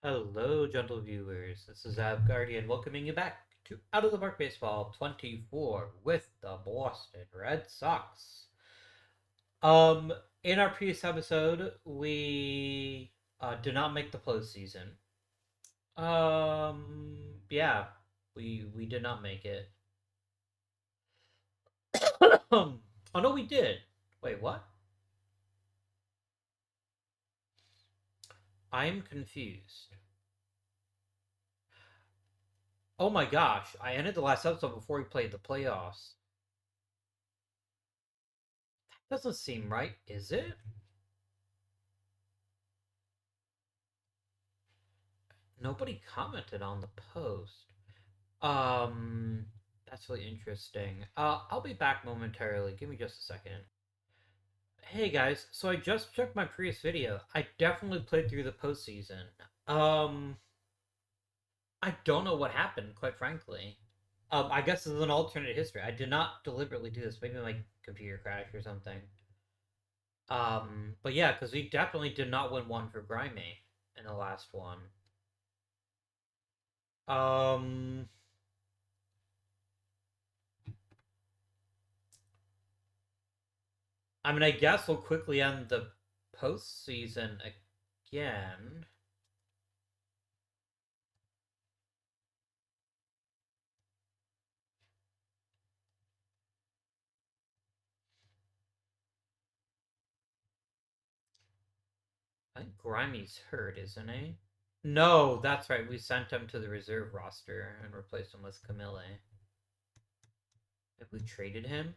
Hello, gentle viewers. This is Ab Guardian welcoming you back to Out of the Park Baseball 24 with the Boston Red Sox. Um, in our previous episode, we did not make the postseason. Yeah, we did not make it. Oh no, we did. Wait, what? I'm confused. Oh my gosh, I ended the last episode before we played the playoffs. Doesn't seem right, is it? Nobody commented on the post. Um, that's really interesting. I'll be back momentarily. Give me just a second. Hey guys, so I just checked my previous video. I definitely played through the postseason. Um, I don't know what happened, quite frankly. I guess this is an alternate history. I did not deliberately do this. Maybe my computer crashed or something. But yeah, because we definitely did not win one for Grimy in the last one. Um, I mean, I guess we'll quickly end the postseason again. I think Grimey's hurt, isn't he? No, that's right. We sent him to the reserve roster and replaced him with Camille. If we traded him?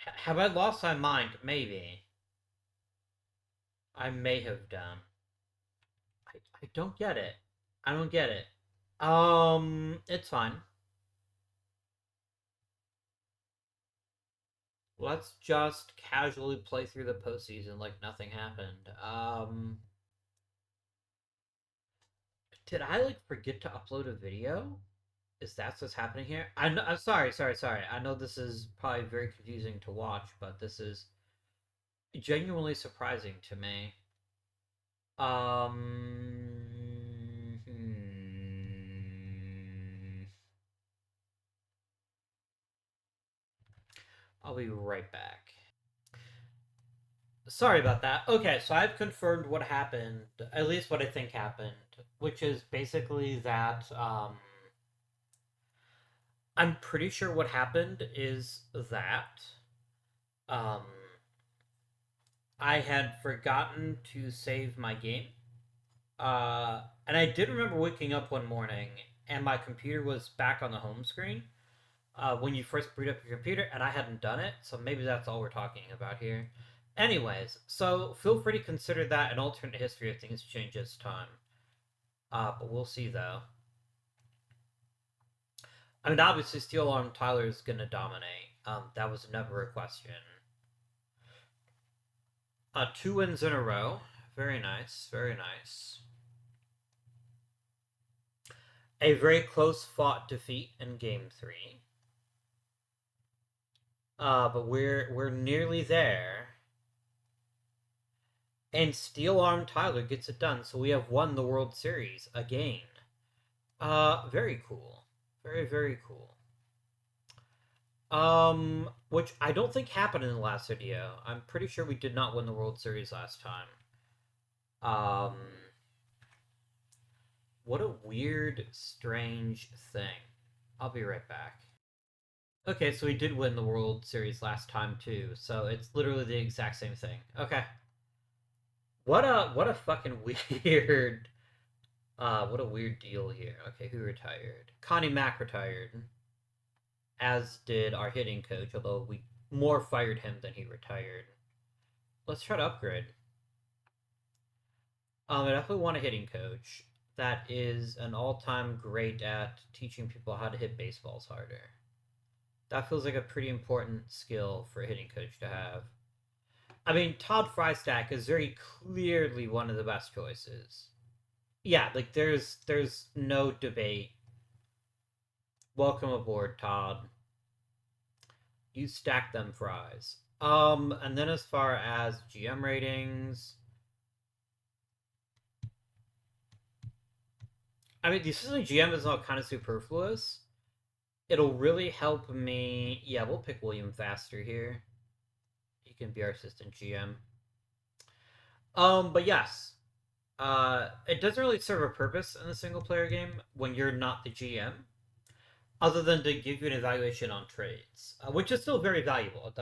Have I lost my mind? Maybe. I may have done. I don't get it. I don't get it. It's fine. Let's just casually play through the postseason like nothing happened. Did I like forget to upload a video? Is that what's happening here? I'm sorry. I know this is probably very confusing to watch, but this is genuinely surprising to me. I'll be right back. Sorry about that. Okay, so I've confirmed what happened, at least what I think happened, which is basically that I'm pretty sure what happened is that um, I had forgotten to save my game. And I did remember waking up one morning and my computer was back on the home screen when you first boot up your computer, and I hadn't done it, so maybe that's all we're talking about here. Anyways, so feel free to consider that an alternate history if things change this time. But we'll see though. I mean, obviously, Steel Arm Tyler is gonna dominate. That was never a question. 2 wins in a row. Very nice. Very nice. A very close fought defeat in Game 3. But we're nearly there. And Steel Arm Tyler gets it done, so we have won the World Series again. Very cool. Very cool. Which I don't think happened in the last video. I'm pretty sure we did not win the World Series last time. Um, what a weird, strange thing. I'll be right back. Okay, so we did win the World Series last time too, so it's literally the exact same thing. Okay. What a fucking weird what a weird deal here. Okay, who retired? Connie Mack retired, as did our hitting coach, although we more fired him than he retired. Let's try to upgrade. I definitely want a hitting coach that is an all-time great at teaching people how to hit baseballs harder. That feels like a pretty important skill for a hitting coach to have. I mean, Todd Frystack is very clearly one of the best choices. Yeah, like there's no debate. Welcome aboard, Todd. You stack them fries. And then as far as GM ratings, I mean, the assistant GM is not kind of superfluous. It'll really help me. Yeah, we'll pick William Faster here. He can be our assistant GM. But yes, it doesn't really serve a purpose in a single player game when you're not the GM, other than to give you an evaluation on trades, which is still very valuable.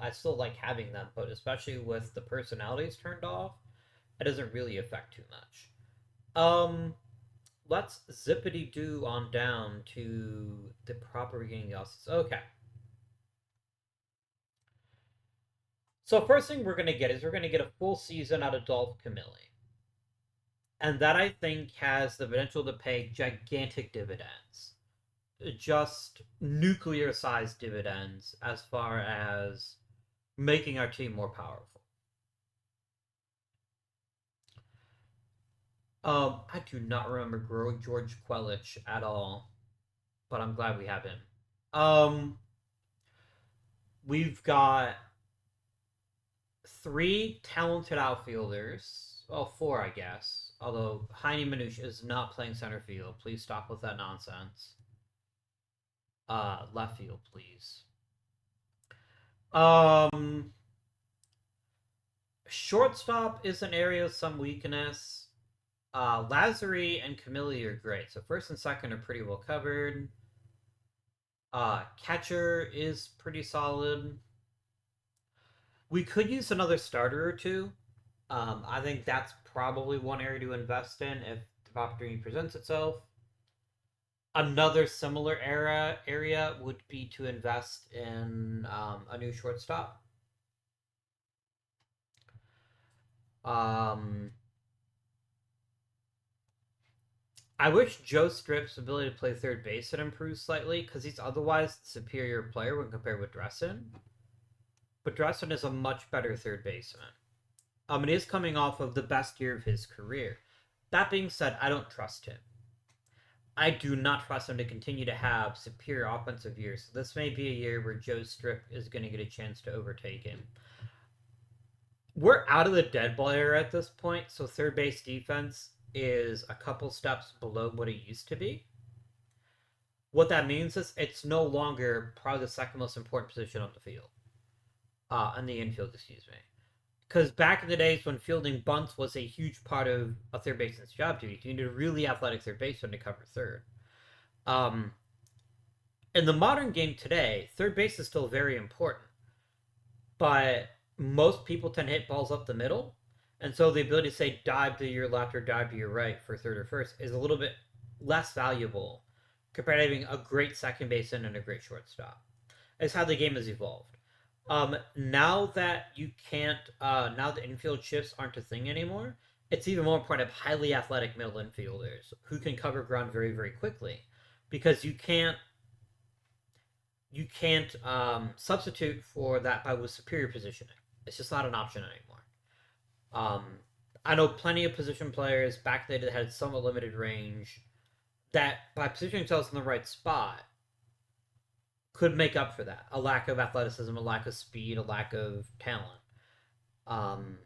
I still like having them, but especially with the personalities turned off, it doesn't really affect too much. Um, let's zippity doo on down to the proper beginning analysis. Okay. So first thing we're gonna get is we're gonna get a full season out of Dolph Camilli. And that I think has the potential to pay gigantic dividends. Just nuclear sized dividends as far as making our team more powerful. I do not remember George Quellich at all, but I'm glad we have him. Um, we've got three talented outfielders. Well, four, I guess. Although Heine Manush is not playing center field. Please stop with that nonsense. Left field, please. Um, Shortstop is an area of some weakness. Lazary and Camille are great. So first and second are pretty well covered. Catcher is pretty solid. We could use another starter or two. I think that's probably one area to invest in if the opportunity presents itself. Another similar area would be to invest in a new shortstop. Um, I wish Joe Strip's ability to play third base had improved slightly because he's otherwise the superior player when compared with Dressen. But Dressen is a much better third baseman. And he is coming off of the best year of his career. That being said, I don't trust him. I do not trust him to continue to have superior offensive years. So this may be a year where Joe Strip is going to get a chance to overtake him. We're out of the dead ball era at this point, so third base defense is a couple steps below what it used to be. What that means is it's no longer probably the second most important position on the field, on the infield, excuse me. Because back in the days when fielding bunts was a huge part of a third baseman's job duty, you need a really athletic third baseman to cover third. Um, in the modern game today, third base is still very important, but most people tend to hit balls up the middle, and so the ability to say dive to your left or dive to your right for third or first is a little bit less valuable compared to having a great second baseman and a great shortstop. It's how the game has evolved. Now that you can't, now the infield shifts aren't a thing anymore, it's even more important to have highly athletic middle infielders who can cover ground very, very quickly, because you can't substitute for that by with superior positioning. It's just not an option anymore. Um, I know plenty of position players back then that had somewhat limited range that by positioning themselves in the right spot could make up for that. A lack of athleticism, a lack of speed, a lack of talent. Um,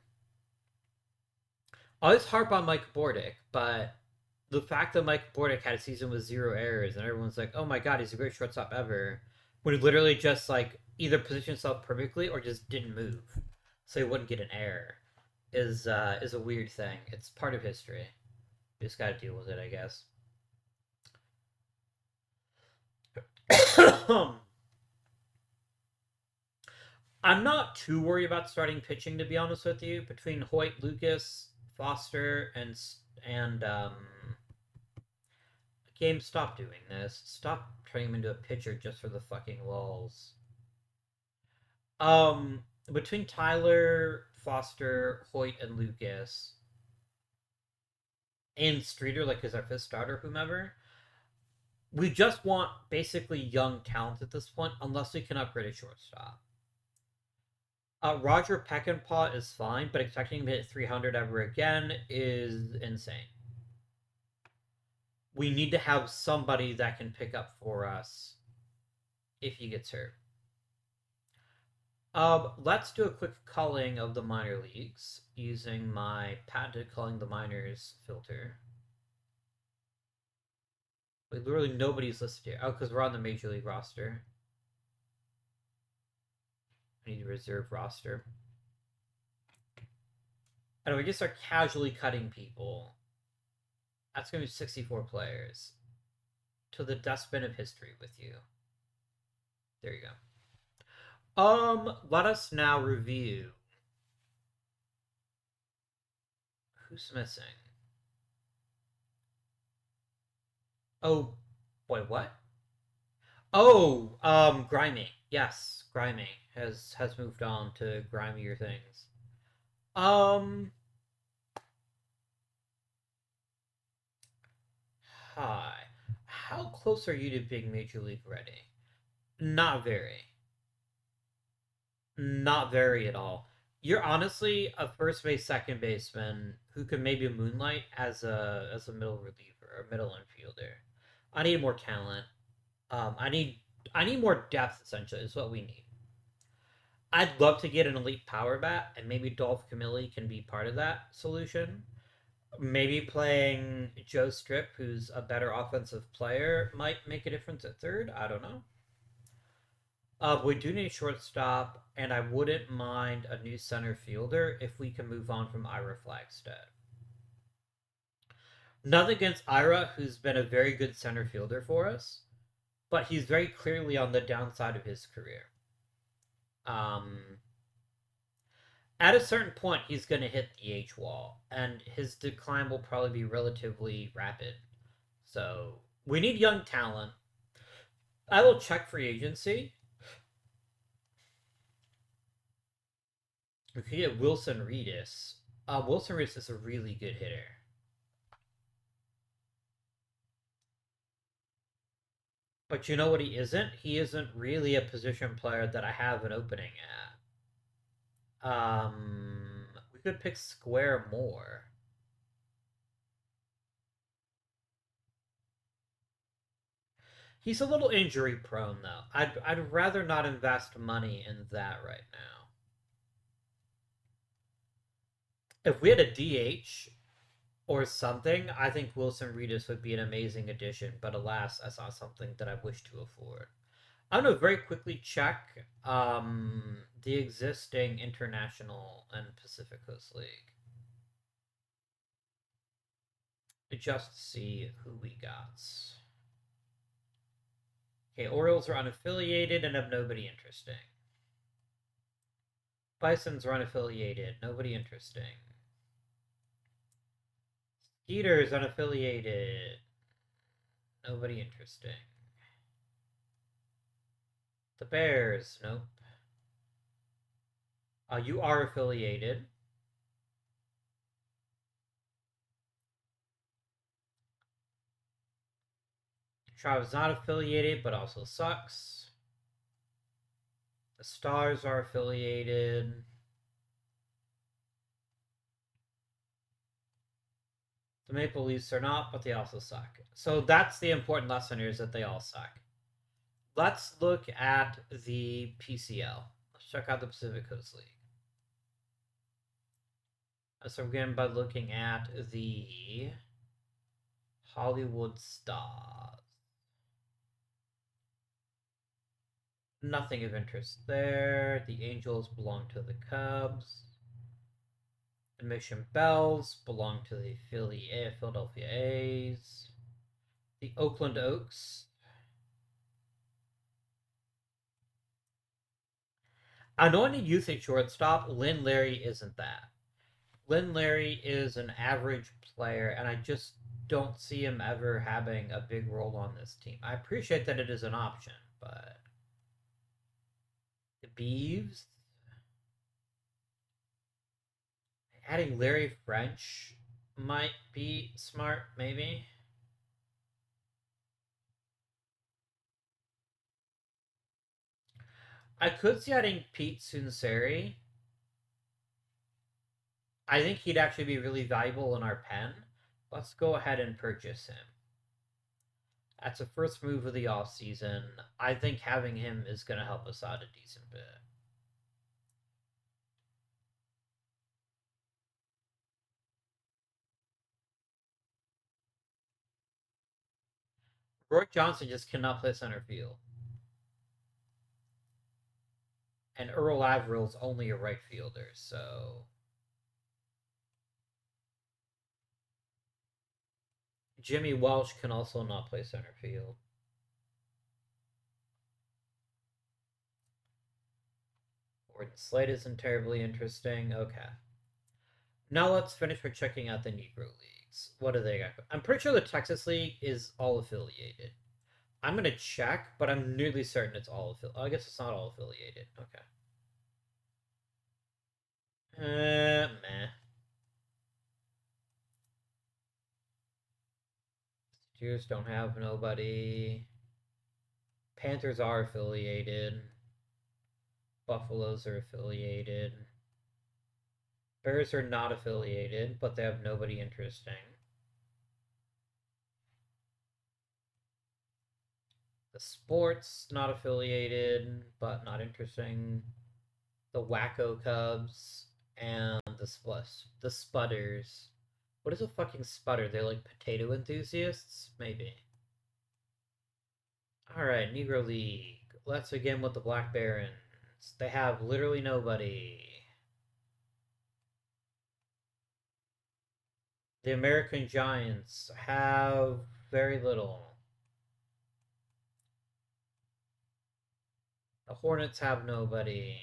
I always harp on Mike Bordick, but the fact that Mike Bordick had a season with 0 errors and everyone's like, oh my god, he's the greatest shortstop ever, when he literally just like either positioned himself perfectly or just didn't move, so he wouldn't get an error, is a weird thing. It's part of history. You just got to deal with it, I guess. I'm not too worried about starting pitching, to be honest with you. Between Hoyt, Lucas, Foster, and game, stop doing this. Stop turning him into a pitcher just for the fucking lulz. Between Tyler, Foster, Hoyt, and Lucas, and Streeter, like as our fifth starter, whomever, we just want basically young talent at this point, unless we can upgrade a shortstop. Roger Peckinpah is fine, but expecting him to hit 300 ever again is insane. We need to have somebody that can pick up for us if he gets hurt. Let's do a quick culling of the minor leagues using my patented culling the minors filter. Like, literally nobody's listed here. Oh, because we're on the major league roster. I need to reserve roster. And we just start casually cutting people. That's going to be 64 players. To the dustbin of history with you. There you go. Let us now review. Who's missing? Oh, wait, what? Oh, Grimy. Yes, Grimy has moved on to grimier things. Um, Hi. How close are you to being Major League ready? Not very. Not very at all. You're honestly a first base, second baseman who could maybe moonlight as a middle reliever or middle infielder. I need more talent. I need more depth. Essentially, is what we need. I'd love to get an elite power bat, and maybe Dolph Camilli can be part of that solution. Maybe playing Joe Strip, who's a better offensive player, might make a difference at third. I don't know. We do need a shortstop, and I wouldn't mind a new center fielder if we can move on from Ira Flagstead. Nothing against Ira, who's been a very good center fielder for us, but he's very clearly on the downside of his career. Um, at a certain point, he's going to hit the age wall, and his decline will probably be relatively rapid. So we need young talent. I will check free agency. We could get Wilson Reedus. Wilson Reedus is a really good hitter. But you know what he isn't? He isn't really a position player that I have an opening at. We could pick Square more. He's a little injury prone though. I'd rather not invest money in that right now. If we had a DH or something, I think Wilson Reedus would be an amazing addition. But alas, that's not something that I wish to afford. I'm gonna very quickly check the existing international and Pacific Coast League. Just see who we got. Okay, Orioles are unaffiliated and have nobody interesting. Bisons are unaffiliated, nobody interesting. Skeeters unaffiliated, nobody interesting. The Bears, nope. You are affiliated. Tribe is not affiliated, but also sucks. The Stars are affiliated. The Maple Leafs are not, but they also suck. So that's the important lesson here, is that they all suck. Let's look at the PCL. Let's check out the Pacific Coast League. So we're begin by looking at the Hollywood Stars. Nothing of interest there. The Angels belong to the Cubs. The Mission Bells belong to the Philadelphia A's. The Oakland Oaks. I know I need youth at shortstop. Lynn Larry isn't that. Lynn Larry is an average player, and I just don't see him ever having a big role on this team. I appreciate that it is an option, but the Beeves, adding Larry French might be smart, maybe. I could see adding Pete Sunseri. I think he'd actually be really valuable in our pen. Let's go ahead and purchase him. That's the first move of the off season. I think having him is going to help us out a decent bit. Roy Johnson just cannot play center field. And Earl Averill's only a right fielder, so Jimmy Welsh can also not play center field. Gordon Slade isn't terribly interesting. Okay. Now let's finish with checking out the Negro Leagues. What do they got? I'm pretty sure the Texas League is all affiliated. I'm going to check, but I'm nearly certain it's all affiliated. I guess it's not all affiliated. Okay. Meh. Steelers don't have nobody. Panthers are affiliated. Buffaloes are affiliated. Bears are not affiliated, but they have nobody interesting. The Sports not affiliated, but not interesting. The Wacko Cubs and the Spudders. What is a fucking sputter? They're like potato enthusiasts? Maybe. Alright, Negro League. Let's begin with the Black Barons. They have literally nobody. The American Giants have very little. The Hornets have nobody.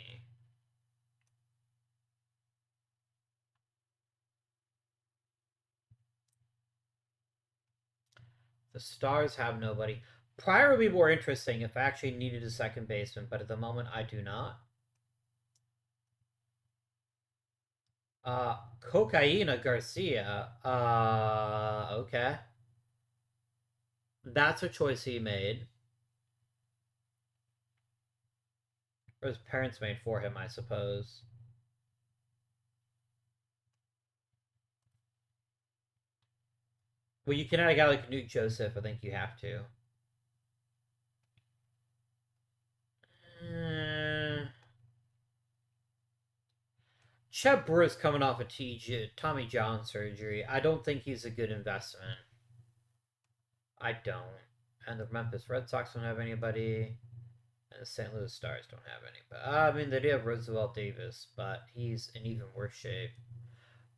The Stars have nobody. Prior would be more interesting if I actually needed a second baseman, but at the moment I do not. Cocaina Garcia. Okay. That's a choice he made. Or his parents made for him, I suppose. Well, you can add a guy like Newt Joseph. I think you have to. Chet Brewer's coming off a Tommy John surgery. I don't think he's a good investment. I don't. And the Memphis Red Sox don't have anybody. And the St. Louis Stars don't have anybody. I mean, they do have Roosevelt Davis, but he's in even worse shape.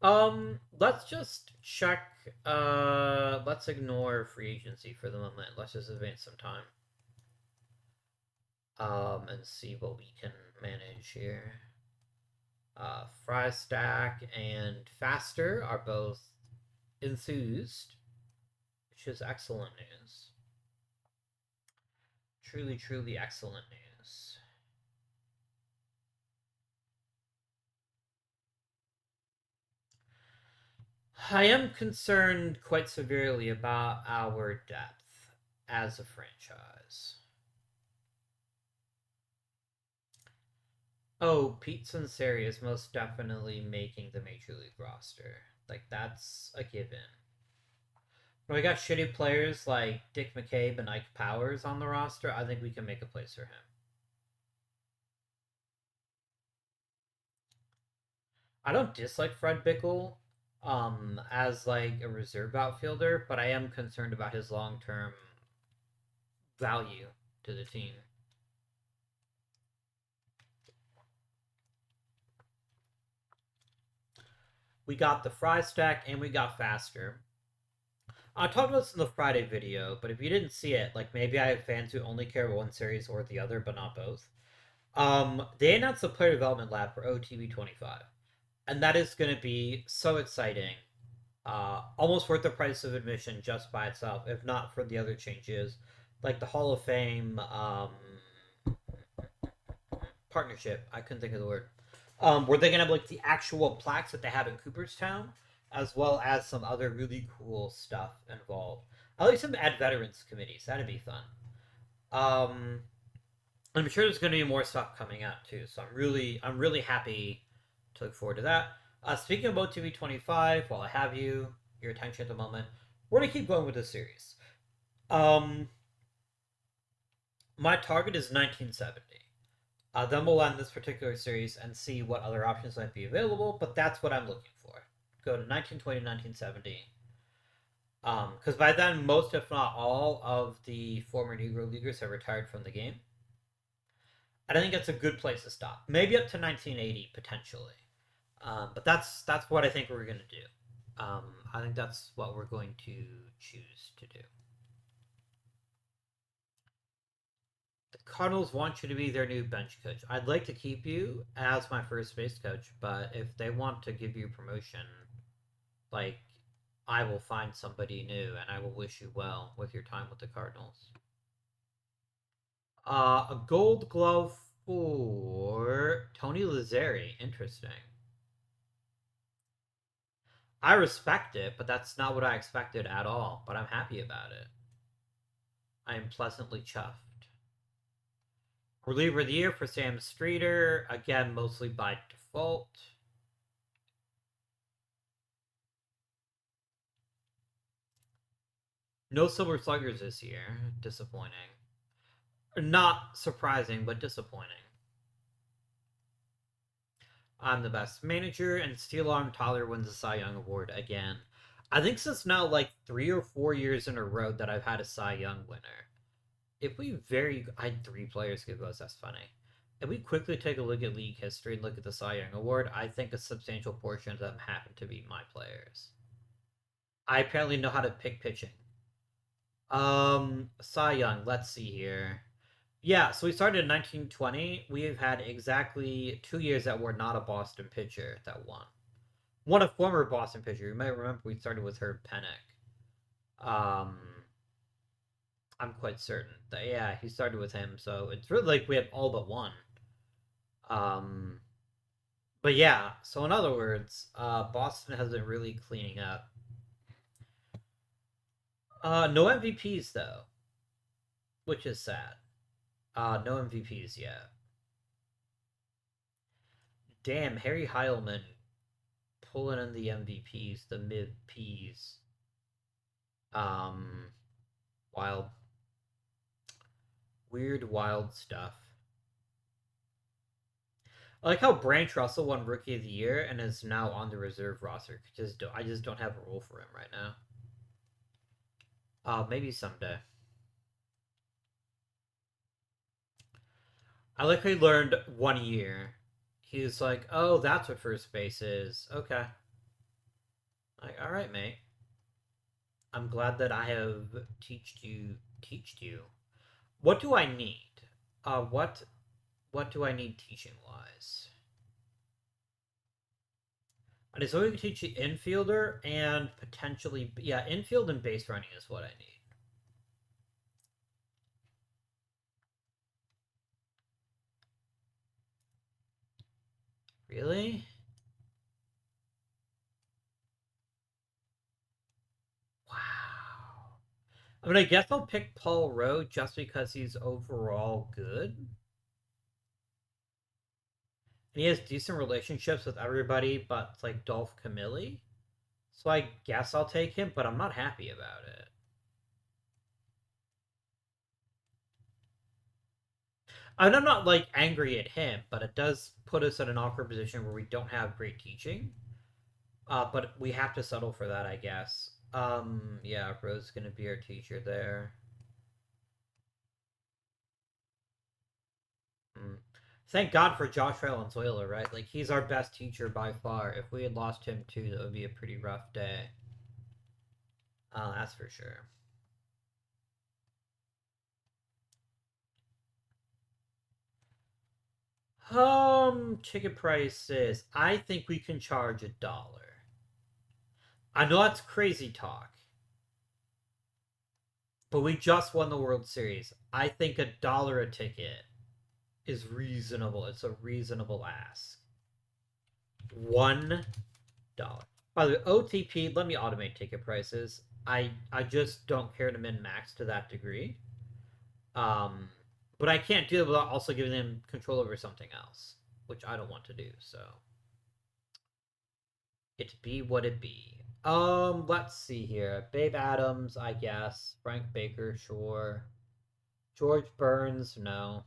Let's just check. Let's ignore free agency for the moment. Let's just advance some time. And see what we can manage here. Frystack and Faster are both enthused, which is excellent news. Truly, truly excellent news. I am concerned quite severely about our depth as a franchise. Oh, Pete Sinceri is most definitely making the Major League roster. Like, that's a given. When we got shitty players like Dick McCabe and Ike Powers on the roster, I think we can make a place for him. I don't dislike Fred Bickle as like a reserve outfielder, but I am concerned about his long-term value to the team. We got the Fry stack and we got Faster. I talked about this in the Friday video, but if you didn't see it, like maybe I have fans who only care about one series or the other, but not both. They announced the player development lab for OTP 25, and that is going to be so exciting. Almost worth the price of admission just by itself, if not for the other changes, like the Hall of Fame partnership. I couldn't think of the word. Where they gonna have like the actual plaques that they have in Cooperstown, as well as some other really cool stuff involved. I like some add veterans committees. That'd be fun. Um, I'm sure there's going to be more stuff coming out too. So I'm really happy to look forward to that. Speaking about TV 25, while I have your attention at the moment, we're gonna keep going with this series. Um, my target is 1970. Then we'll end this particular series and see what other options might be available. But that's what I'm looking for. Go to 1920, 1970. Because by then, most, if not all, of the former Negro Leaguers have retired from the game. And I think that's a good place to stop. Maybe up to 1980 potentially, but that's what I think we're gonna do. I think that's what we're going to choose to do. The Cardinals want you to be their new bench coach. I'd like to keep you as my first base coach, but if they want to give you promotion, like I will find somebody new, and I will wish you well with your time with the Cardinals. A Gold Glove for Tony Lazzeri. Interesting. I respect it, but that's not what I expected at all. But I'm happy about it. I am pleasantly chuffed. Reliever of the year for Sam Streeter, again, mostly by default. No Silver Sluggers this year. Disappointing. Not surprising, but disappointing. I'm the best manager, and Steel Arm Tyler wins the Cy Young Award again. I think since now like 3 or 4 years in a row that I've had a Cy Young winner. If we I had 3 players give us, that's funny. If we quickly take a look at league history and look at the Cy Young Award, I think a substantial portion of them happen to be my players. I apparently know how to pick pitching. Cy Young, let's see here. Yeah, so we started in 1920. We've had exactly 2 years that were not a Boston pitcher that won. One a former Boston pitcher. You might remember we started with Herb Pennock. Um, I'm quite certain that yeah, he started with him. So it's really like we have all but one. Um, but yeah, so in other words, Boston has been really cleaning up. No MVPs though, which is sad. No MVPs yet. Damn, Harry Heilman pulling in the MVPs, the mid Ps. Um, wild, weird, wild stuff. I like how Branch Russell won Rookie of the Year and is now on the reserve roster. I just don't have a role for him right now. Maybe someday. I like how he learned 1 year. He's like, oh, that's what first base is. Okay. Like, all right, mate. I'm glad that I have teached you. What do I need? What do I need teaching wise? And so we can teach the infielder and potentially yeah, infield and base running is what I need. Really? Wow. I mean, I guess I'll pick Paul Rowe just because he's overall good. And he has decent relationships with everybody but like Dolph Camilli. So I guess I'll take him, but I'm not happy about it. And I'm not like angry at him, but it does put us in an awkward position where we don't have great teaching. But we have to settle for that, I guess. Yeah, Rose's gonna be our teacher there. Mm. Thank God for Josh Valenzuela, right? Like he's our best teacher by far. If we had lost him too, that would be a pretty rough day. That's for sure. Ticket prices. I think we can charge $1. I know that's crazy talk, but we just won the World Series. I think $1 a ticket is reasonable. It's a reasonable ask. $1. By the way, OTP, let me automate ticket prices. I just don't care to min max to that degree. Um, but I can't do it without also giving them control over something else, which I don't want to do. So it be what it be. Let's see here. Babe Adams, I guess. Frank Baker, sure. George Burns, no.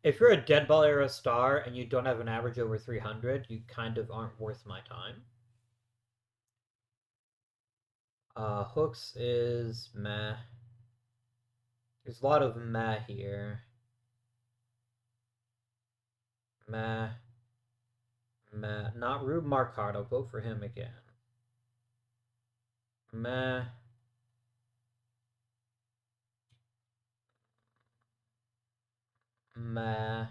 If you're a dead ball era star and you don't have an average over 300, you kind of aren't worth my time. Hooks is meh. There's a lot of meh here. Meh. Meh. Not Rube Marquardt. I'll vote for him again. Meh. Meh.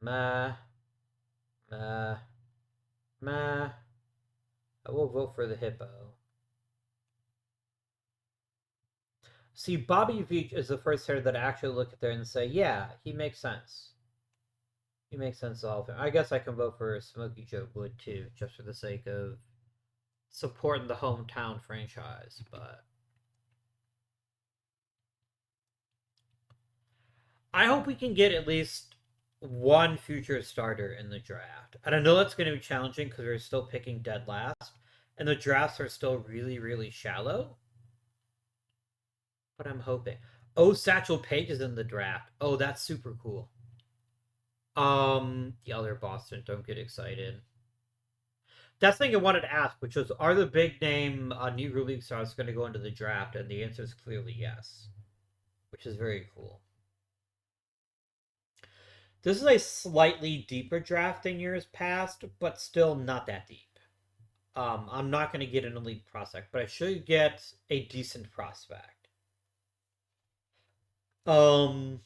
Meh. Meh. Meh. I will vote for the hippo. See, Bobby Veach is the first hitter that I actually look at there and say, yeah, he makes sense. He makes sense to all of it. I guess I can vote for Smokey Joe Wood too, just for the sake of supporting the hometown franchise. But I hope we can get at least one future starter in the draft. And I know that's going to be challenging because we're still picking dead last, and the drafts are still really, really shallow. But I'm hoping. Oh, Satchel Paige is in the draft. Oh, that's super cool. The other Boston, don't get excited. That's the thing I wanted to ask, which was, are the big name Negro League stars going to go into the draft? And the answer is clearly yes, which is very cool. This is a slightly deeper draft than years past, but still not that deep. I'm not going to get an elite prospect, but I should get a decent prospect. Um,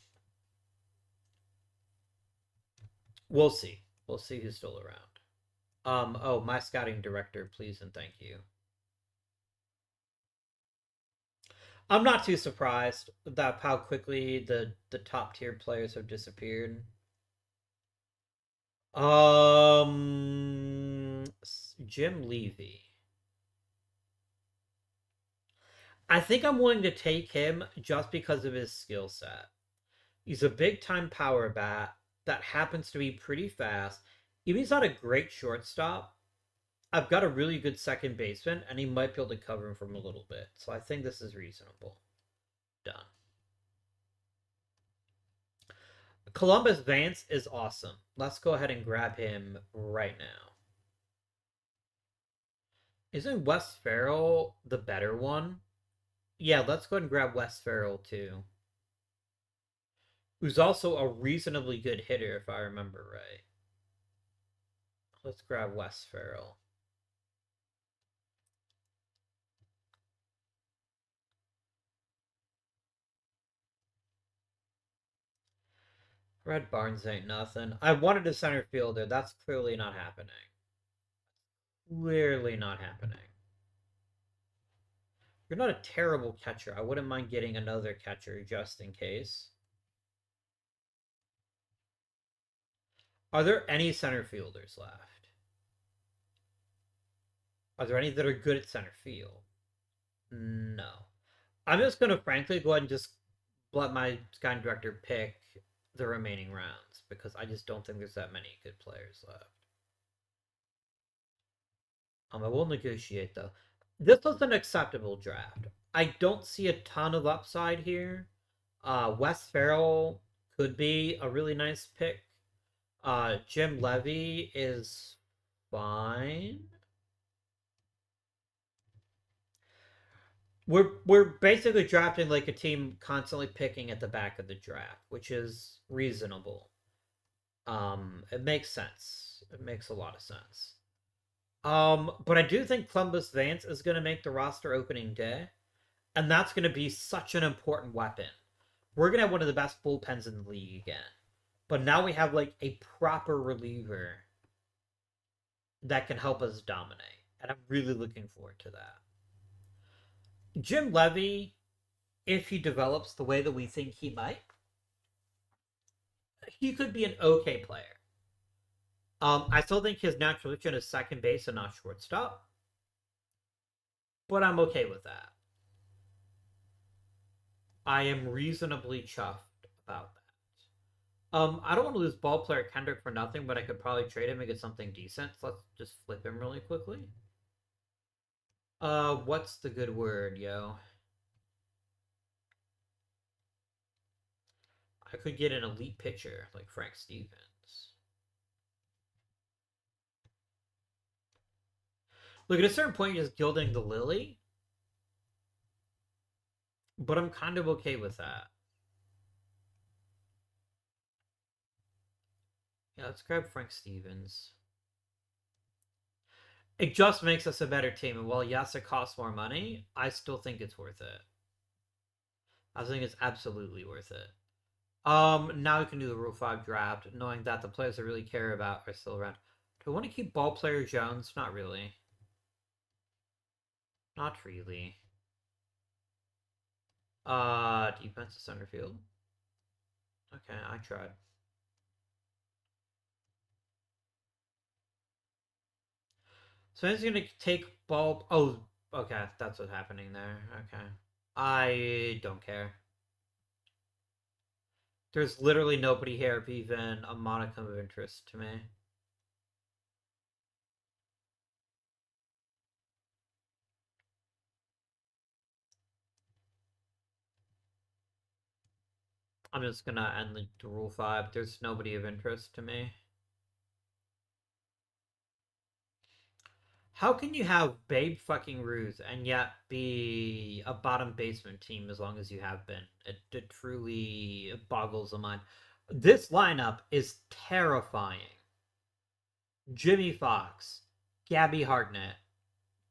we'll see. We'll see who's still around. Oh, my scouting director, please and thank you. I'm not too surprised that how quickly the top tier players have disappeared. Jim Levy. I think I'm willing to take him just because of his skill set. He's a big time power bat that happens to be pretty fast. Even he's not a great shortstop. I've got a really good second baseman, and he might be able to cover him from a little bit. So I think this is reasonable. Done. Columbus Vance is awesome. Let's go ahead and grab him right now. Isn't Wes Farrell the better one? Yeah, let's go ahead and grab Wes Farrell too. Who's also a reasonably good hitter, if I remember right. Let's grab Wes Farrell. Red Barnes ain't nothing. I wanted a center fielder. That's clearly not happening. Clearly not happening. You're not a terrible catcher. I wouldn't mind getting another catcher just in case. Are there any center fielders left? Are there any that are good at center field? No. I'm just going to frankly go ahead and just let my scouting director pick the remaining rounds because I just don't think there's that many good players left. I will negotiate though. This was an acceptable draft. I don't see a ton of upside here. Wes Farrell could be a really nice pick. Jim Levy is fine. We're basically drafting like a team constantly picking at the back of the draft, which is reasonable. It makes sense. It makes a lot of sense. But I do think Columbus Vance is going to make the roster opening day, and that's going to be such an important weapon. We're going to have one of the best bullpens in the league again, but now we have like a proper reliever that can help us dominate, and I'm really looking forward to that. Jim Levy, if he develops the way that we think he might, he could be an okay player. I still think his natural position is second base and not shortstop, but I'm okay with that. I am reasonably chuffed about that. I don't want to lose ball player Kendrick for nothing, but I could probably trade him and get something decent. So let's just flip him really quickly. What's the good word, yo? I could get an elite pitcher like Frank Stevens. Look, at a certain point, you're just gilding the lily. but I'm kind of okay with that. Yeah, let's grab Frank Stevens. It just makes us a better team, and while yes, it costs more money, I still think it's worth it. I think it's absolutely worth it. Now we can do the Rule 5 draft, knowing that the players I really care about are still around. Do I want to keep ball player Jones? Not really. Not really. Defensive center field. Okay, I tried. So he's gonna take ball. Oh, okay, that's what's happening there. Okay, I don't care. There's literally nobody here of even a modicum of interest to me. I'm just gonna end the Rule 5. There's nobody of interest to me. How can you have Babe fucking Ruth and yet be a bottom basement team as long as you have been? It truly boggles the mind. This lineup is terrifying. Jimmy Fox, Gabby Hartnett,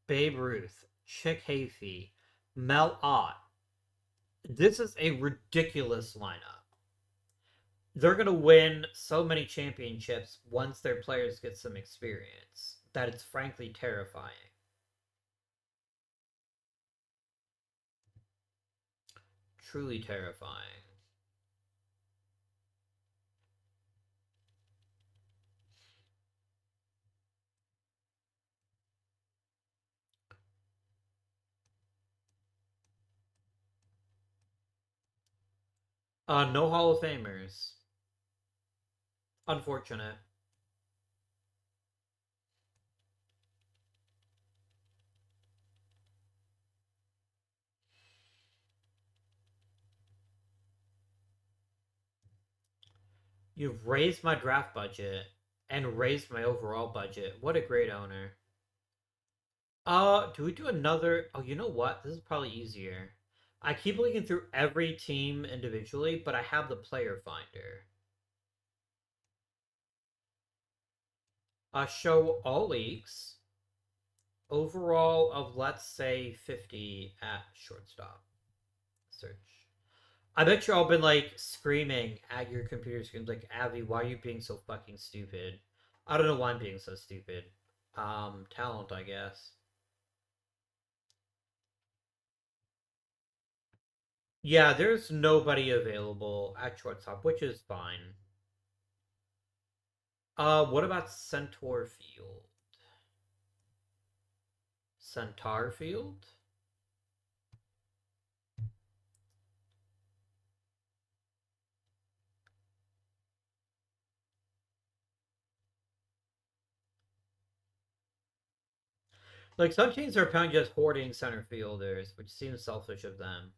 Babe Ruth, Chick Hayfie, Mel Ott. This is a ridiculous lineup. They're going to win so many championships once their players get some experience that it's frankly terrifying. Truly terrifying. No Hall of Famers. Unfortunate. You've raised my draft budget and raised my overall budget. What a great owner. Do we do another? Oh, you know what? This is probably easier. I keep looking through every team individually, but I have the player finder. Show all leagues. Overall of, let's say, 50 at shortstop. Search. I bet you all been like screaming at your computer screens like, Abby, why are you being so fucking stupid? I don't know why I'm being so stupid. Talent, I guess. Yeah, there's nobody available at shortstop, which is fine. What about Centaur Field? Centaur Field? Like, some teams are apparently just hoarding center fielders, which seems selfish of them.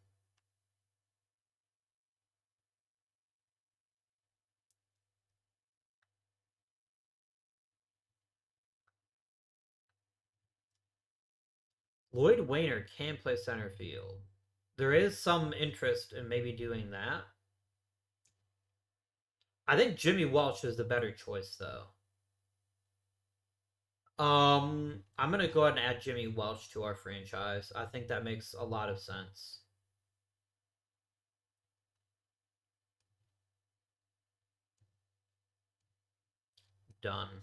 Lloyd Wayner can play center field. There is some interest in maybe doing that. I think Jimmy Welch is the better choice, though. I'm gonna go ahead and add Jimmy Welch to our franchise. I think that makes a lot of sense. Done.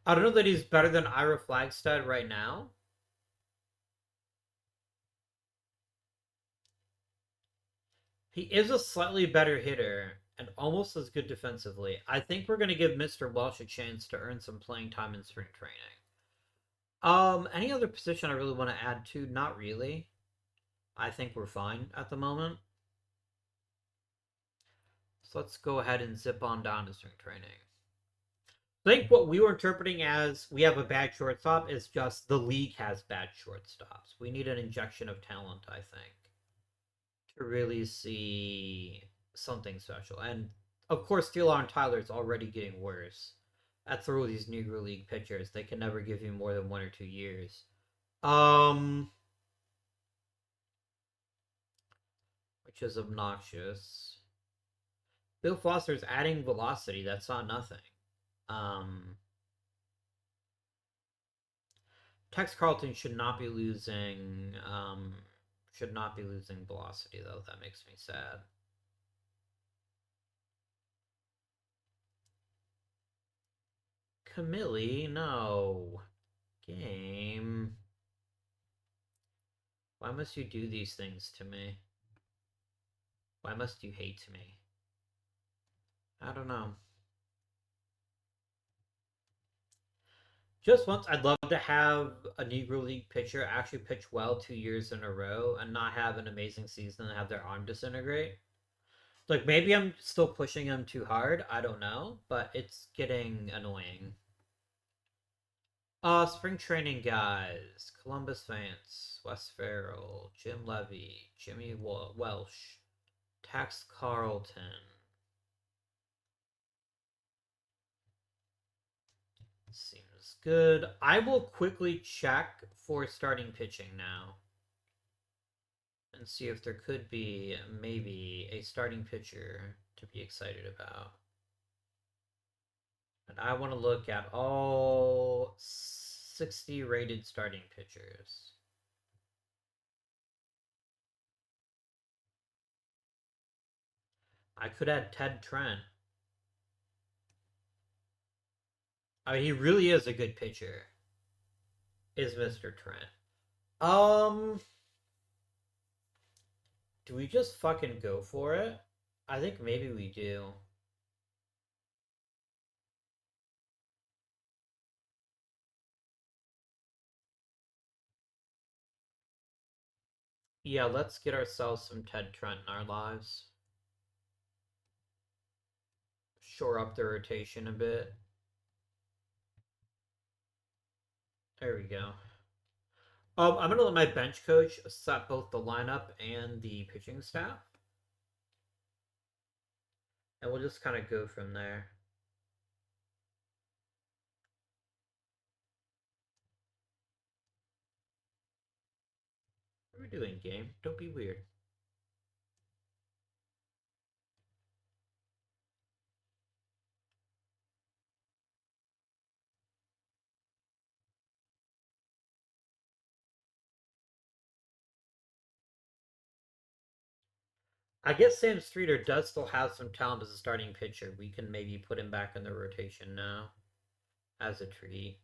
I don't know that he's better than Ira Flagstad right now. He is a slightly better hitter and almost as good defensively. I think we're gonna give Mr. Welch a chance to earn some playing time in spring training. Any other position I really want to add to? Not really. I think we're fine at the moment. So let's go ahead and zip on down to spring training. I think what we were interpreting as we have a bad shortstop is just the league has bad shortstops. We need an injection of talent, I think, to really see something special. And of course, Steelon Tyler is already getting worse. That's through these Negro League pitchers. They can never give you more than 1 or 2 years. Um, which is obnoxious. Bill Foster's adding velocity. That's not nothing. Um, Tex Carlton should not be losing. Should not be losing velocity though. That makes me sad. Camille, no. Game. Why must you do these things to me? Why must you hate me? I don't know. Just once, I'd love to have a Negro League pitcher actually pitch well 2 years in a row and not have an amazing season and have their arm disintegrate. Like, maybe I'm still pushing them too hard. I don't know, but it's getting annoying. Spring training guys. Columbus Vance, Wes Farrell, Jim Levy, Jimmy Welsh, Tex Carlton. Seems good. I will quickly check for starting pitching now and see if there could be maybe a starting pitcher to be excited about. And I want to look at all 60 rated starting pitchers. I could add Ted Trent. I mean, he really is a good pitcher, is Mr. Trent. Um, do we just fucking go for it? I think maybe we do. Yeah, let's get ourselves some Ted Trent in our lives. Shore up the rotation a bit. There we go. I'm gonna let my bench coach set both the lineup and the pitching staff, and we'll just kind of go from there. What are we doing, game? Don't be weird. I guess Sam Streeter does still have some talent as a starting pitcher. We can maybe put him back in the rotation now as a treat.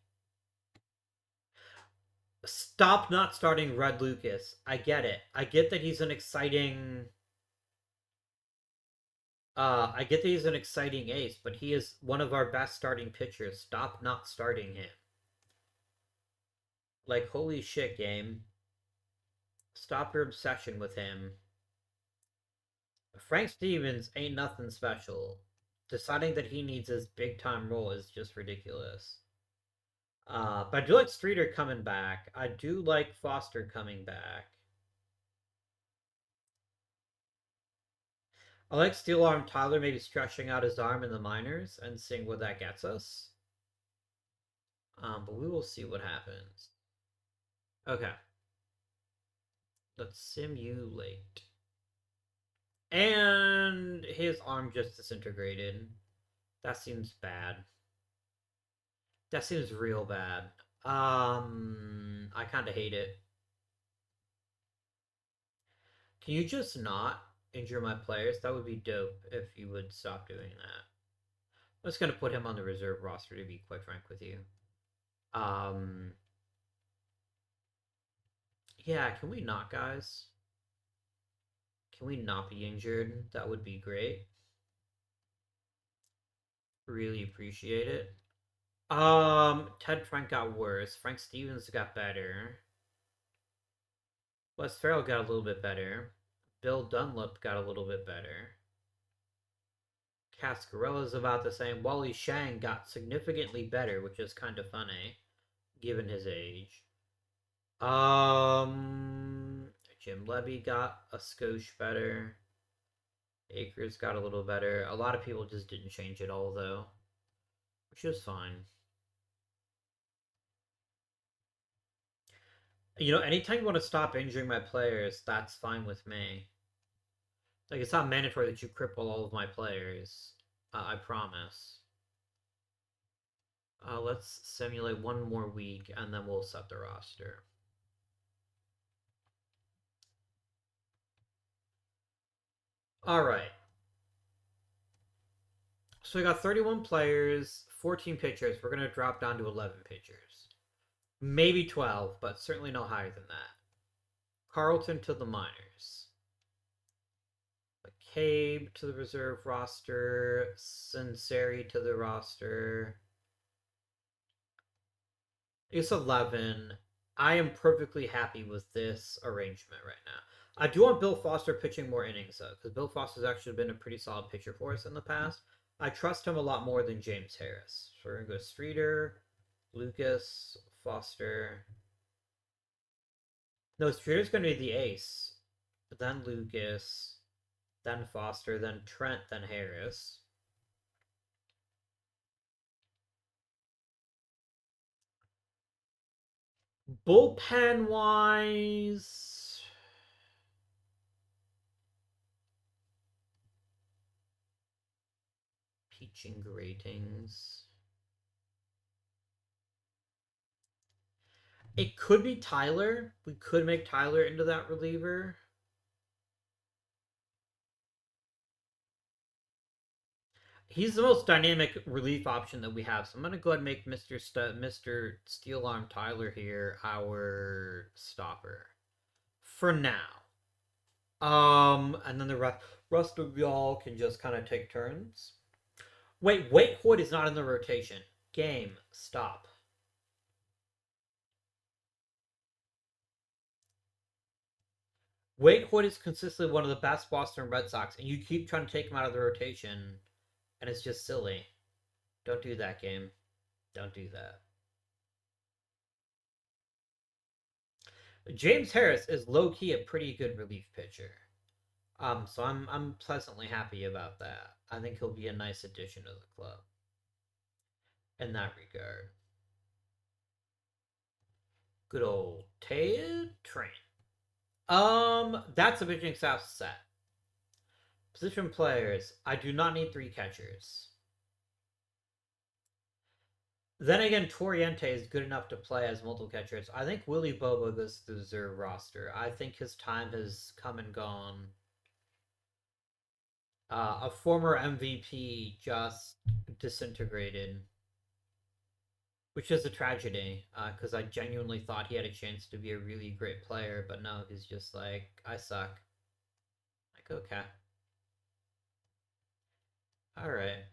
Stop not starting Red Lucas. I get it. I get that he's an exciting. I get that he's an exciting ace, but he is one of our best starting pitchers. Stop not starting him. Like, holy shit, game. Stop your obsession with him. Frank Stevens ain't nothing special. Deciding that he needs his big time role is just ridiculous. But I do like Streeter coming back. I do like Foster coming back. I like Steel Arm Tyler maybe stretching out his arm in the minors and seeing what that gets us. But we will see what happens. Okay. Let's simulate. And his arm just disintegrated. That seems bad. That seems real bad. I kind of hate it. Can you just not injure my players? That would be dope if you would stop doing that. I'm just gonna put him on the reserve roster to be quite frank with you. Um, yeah, can we not, guys? Can we not be injured? That would be great. Really appreciate it. Ted Frank got worse. Frank Stevens got better. Wes Farrell got a little bit better. Bill Dunlap got a little bit better. Cascarella's about the same. Wally Shang got significantly better, which is kind of funny, given his age. Jim Levy got a skosh better. Akers got a little better. A lot of people just didn't change it all, though, which is fine. You know, anytime you want to stop injuring my players, that's fine with me. Like, it's not mandatory that you cripple all of my players. I promise. Let's simulate one more week, and then we'll set the roster. All right. So we got 31 players, 14 pitchers. We're going to drop down to 11 pitchers. Maybe 12, but certainly no higher than that. Carlton to the minors. McCabe to the reserve roster. Sinceri to the roster. It's 11. I am perfectly happy with this arrangement right now. I do want Bill Foster pitching more innings, though, because Bill Foster's actually been a pretty solid pitcher for us in the past. I trust him a lot more than James Harris. So we're going to go Streeter, Lucas, Foster. No, Streeter's going to be the ace. Then Lucas, then Foster, then Trent, then Harris. Bullpen wise, pitching ratings. It could be Tyler. We could make Tyler into that reliever. He's the most dynamic relief option that we have. So I'm gonna go ahead and make Mr. Steel Arm Tyler here our stopper for now. And then the rest of y'all can just kind of take turns. Wait, Hoyt is not in the rotation. Game stop. Wade Hoyt is consistently one of the best Boston Red Sox, and you keep trying to take him out of the rotation, and it's just silly. Don't do that, game. Don't do that. James Harris is low key a pretty good relief pitcher. So I'm pleasantly happy about that. I think he'll be a nice addition to the club in that regard. Good old Ted Train. That's a pitching staff set. Position players. I do not need 3 catchers. Then again, Toriente is good enough to play as multiple catchers. I think Willie Bobo goes to the reserve roster. I think his time has come and gone. A former MVP just disintegrated, which is a tragedy because I genuinely thought he had a chance to be a really great player, but no, he's just like, I suck. Like, okay. All right.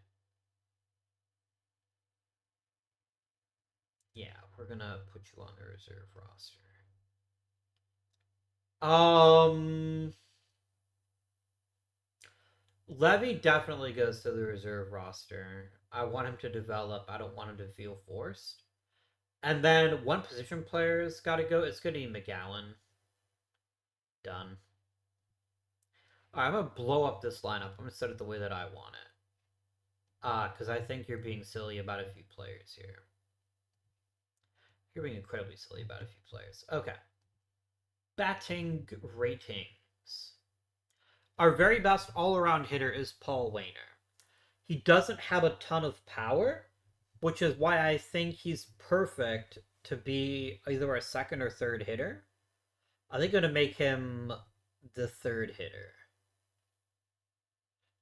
Yeah, we're gonna put you on the reserve roster. Um, Levy definitely goes to the reserve roster. I want him to develop. I don't want him to feel forced. And then one position player's got to go. It's going to be McGowan. Done. All right, I'm going to blow up this lineup. I'm going to set it the way that I want it. Because I think you're being silly about a few players here. You're being incredibly silly about a few players. Okay. Batting ratings. Our very best all-around hitter is Paul Wainer. He doesn't have a ton of power, which is why I think he's perfect to be either a second or third hitter. I think I'm going to make him the third hitter.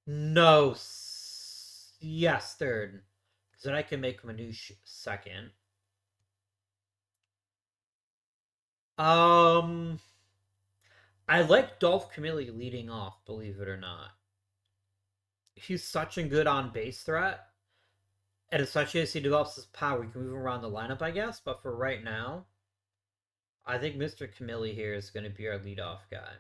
No. Yes, third. Because then I can make Manouche second. Um, I like Dolph Camilli leading off, believe it or not. He's such a good on base threat. And especially as he develops his power, we can move him around the lineup, I guess. But for right now, I think Mr. Camilli here is going to be our leadoff guy.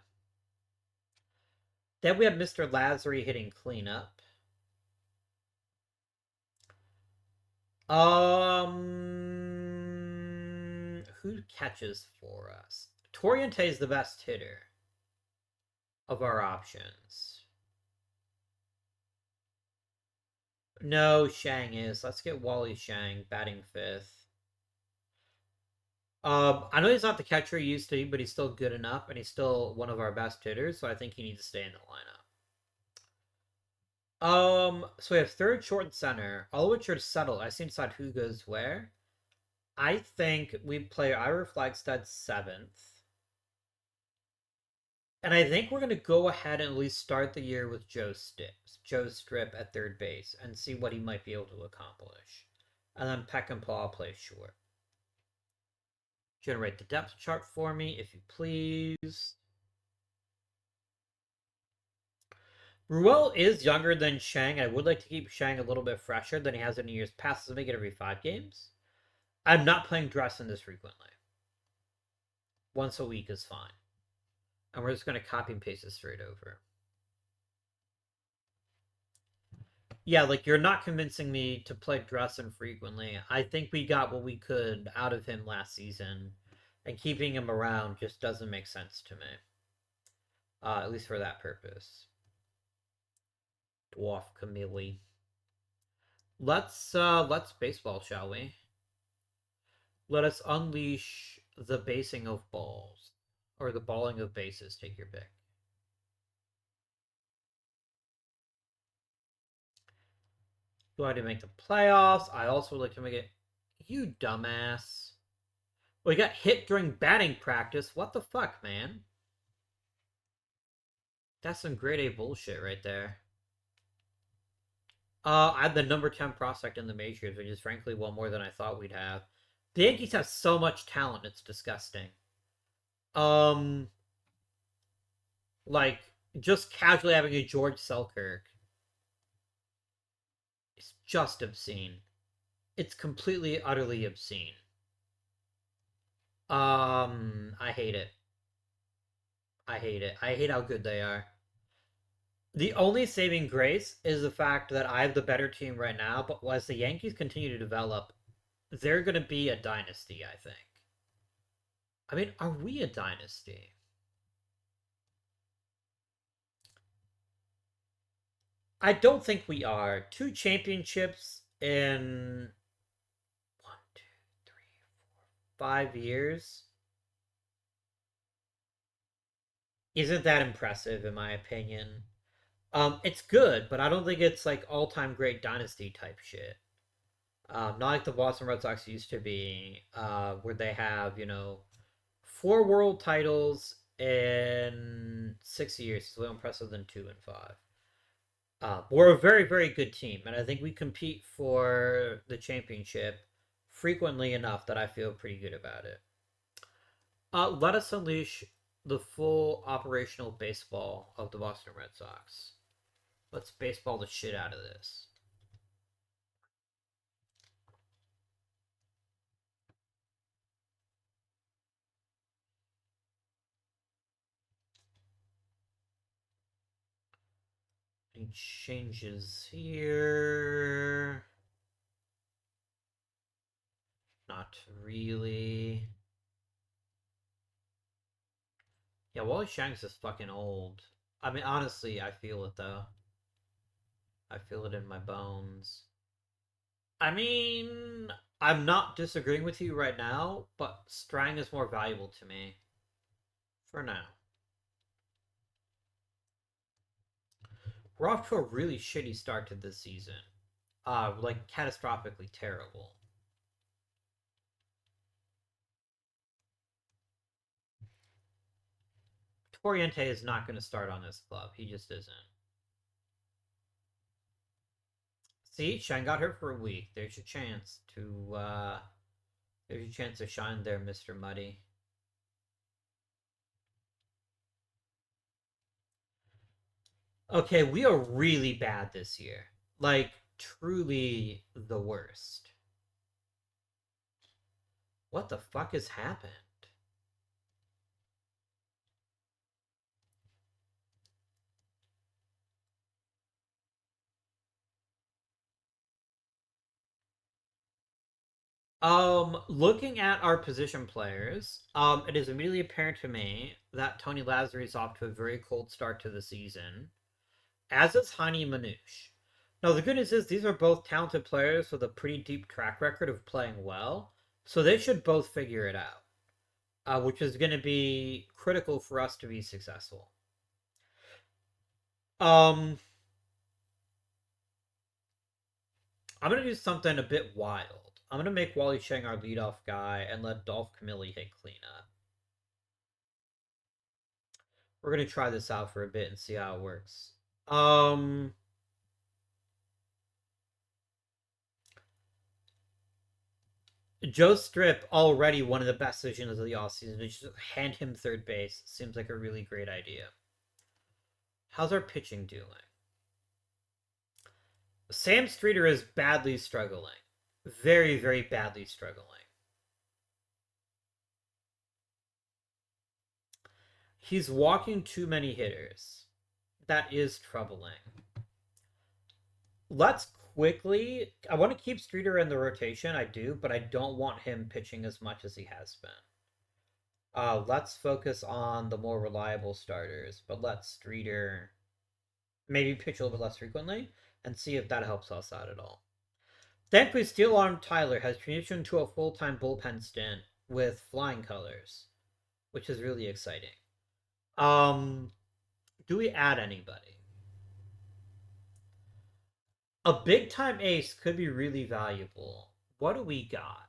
Then we have Mr. Lazary hitting cleanup. Who catches for us? Toriente is the best hitter of our options. No, Shang is. Let's get Wally Shang batting 5th. I know he's not the catcher he used to be, but he's still good enough, and he's still one of our best hitters, so I think he needs to stay in the lineup. So we have third, short, and center, all of which are settled. I seem to decide who goes where. I think we play Ira Flagstead seventh. And I think we're going to go ahead and at least start the year with Joe Strip at third base and see what he might be able to accomplish. And then Peck and Paul plays short. Generate the depth chart for me, if you please. Ruel is younger than Shang. I would like to keep Shang a little bit fresher than he has in years past, as make it every 5 games. I'm not playing Dressen this frequently. Once a week is fine. And we're just going to copy and paste it straight over. Yeah, like you're not convincing me to play Dressen frequently. I think we got what we could out of him last season, and keeping him around just doesn't make sense to me. At least for that purpose. Dwarf Camille. Let's baseball, shall we? Let us unleash the basing of balls. Or the balling of bases, take your pick. Do I to make the playoffs? I also would like to make it. You dumbass. We got hit during batting practice. What the fuck, man? That's some grade A bullshit right there. I had the number 10 prospect in the majors, which is frankly one more than I thought we'd have. The Yankees have so much talent, it's disgusting. Um, like just casually having a George Selkirk is just obscene. It's completely, utterly obscene. I hate it. I hate it. I hate how good they are. The only saving grace is the fact that I have the better team right now, but as the Yankees continue to develop, they're going to be a dynasty, I think. I mean, are we a dynasty? I don't think we are. 2 championships in 5 years isn't that impressive, in my opinion. It's good, but I don't think it's like all-time great dynasty type shit. Not like the Boston Red Sox used to be, where they have 4 world titles in 6 years. It's a little impressive than 2 and 5. We're a very, very good team, and I think we compete for the championship frequently enough that I feel pretty good about it. Let us unleash the full operational baseball of the Boston Red Sox. Let's baseball the shit out of this. Any changes here? Not really. Yeah, Wally Shanks is fucking old. I mean, honestly, I feel it though. I feel it in my bones. I mean, I'm not disagreeing with you right now, but Strang is more valuable to me. For now. We're off to a really shitty start to this season. Like, catastrophically terrible. Toriente is not going to start on this club. He just isn't. See, Shine got hurt for a week. There's your chance to shine there, Mr. Muddy. Okay, we are really bad this year. Like, truly the worst. What the fuck has happened? Looking at our position players, it is immediately apparent to me that Tony Lazary is off to a very cold start to the season, as is Hani Manouche. Now, the good news is these are both talented players with a pretty deep track record of playing well, so they should both figure it out. which is going to be critical for us to be successful. Um, I'm going to do something a bit wild. I'm going to make Wally Cheng our leadoff guy and let Dolph Camilli hit cleanup. We're going to try this out for a bit and see how it works. Joe Strip, already one of the best decisions of the offseason, to just hand him third base seems like a really great idea. How's our pitching doing? Sam Streeter is badly struggling. Very, very badly struggling. He's walking too many hitters. That is troubling. Let's quickly. I want to keep Streeter in the rotation. I do, but I don't want him pitching as much as he has been. Let's focus on the more reliable starters, but let Streeter maybe pitch a little bit less frequently and see if that helps us out at all. Thankfully, Steel Arm Tyler has transitioned to a full time bullpen stint with flying colors, which is really exciting. Um, do we add anybody? A big time ace could be really valuable. What do we got?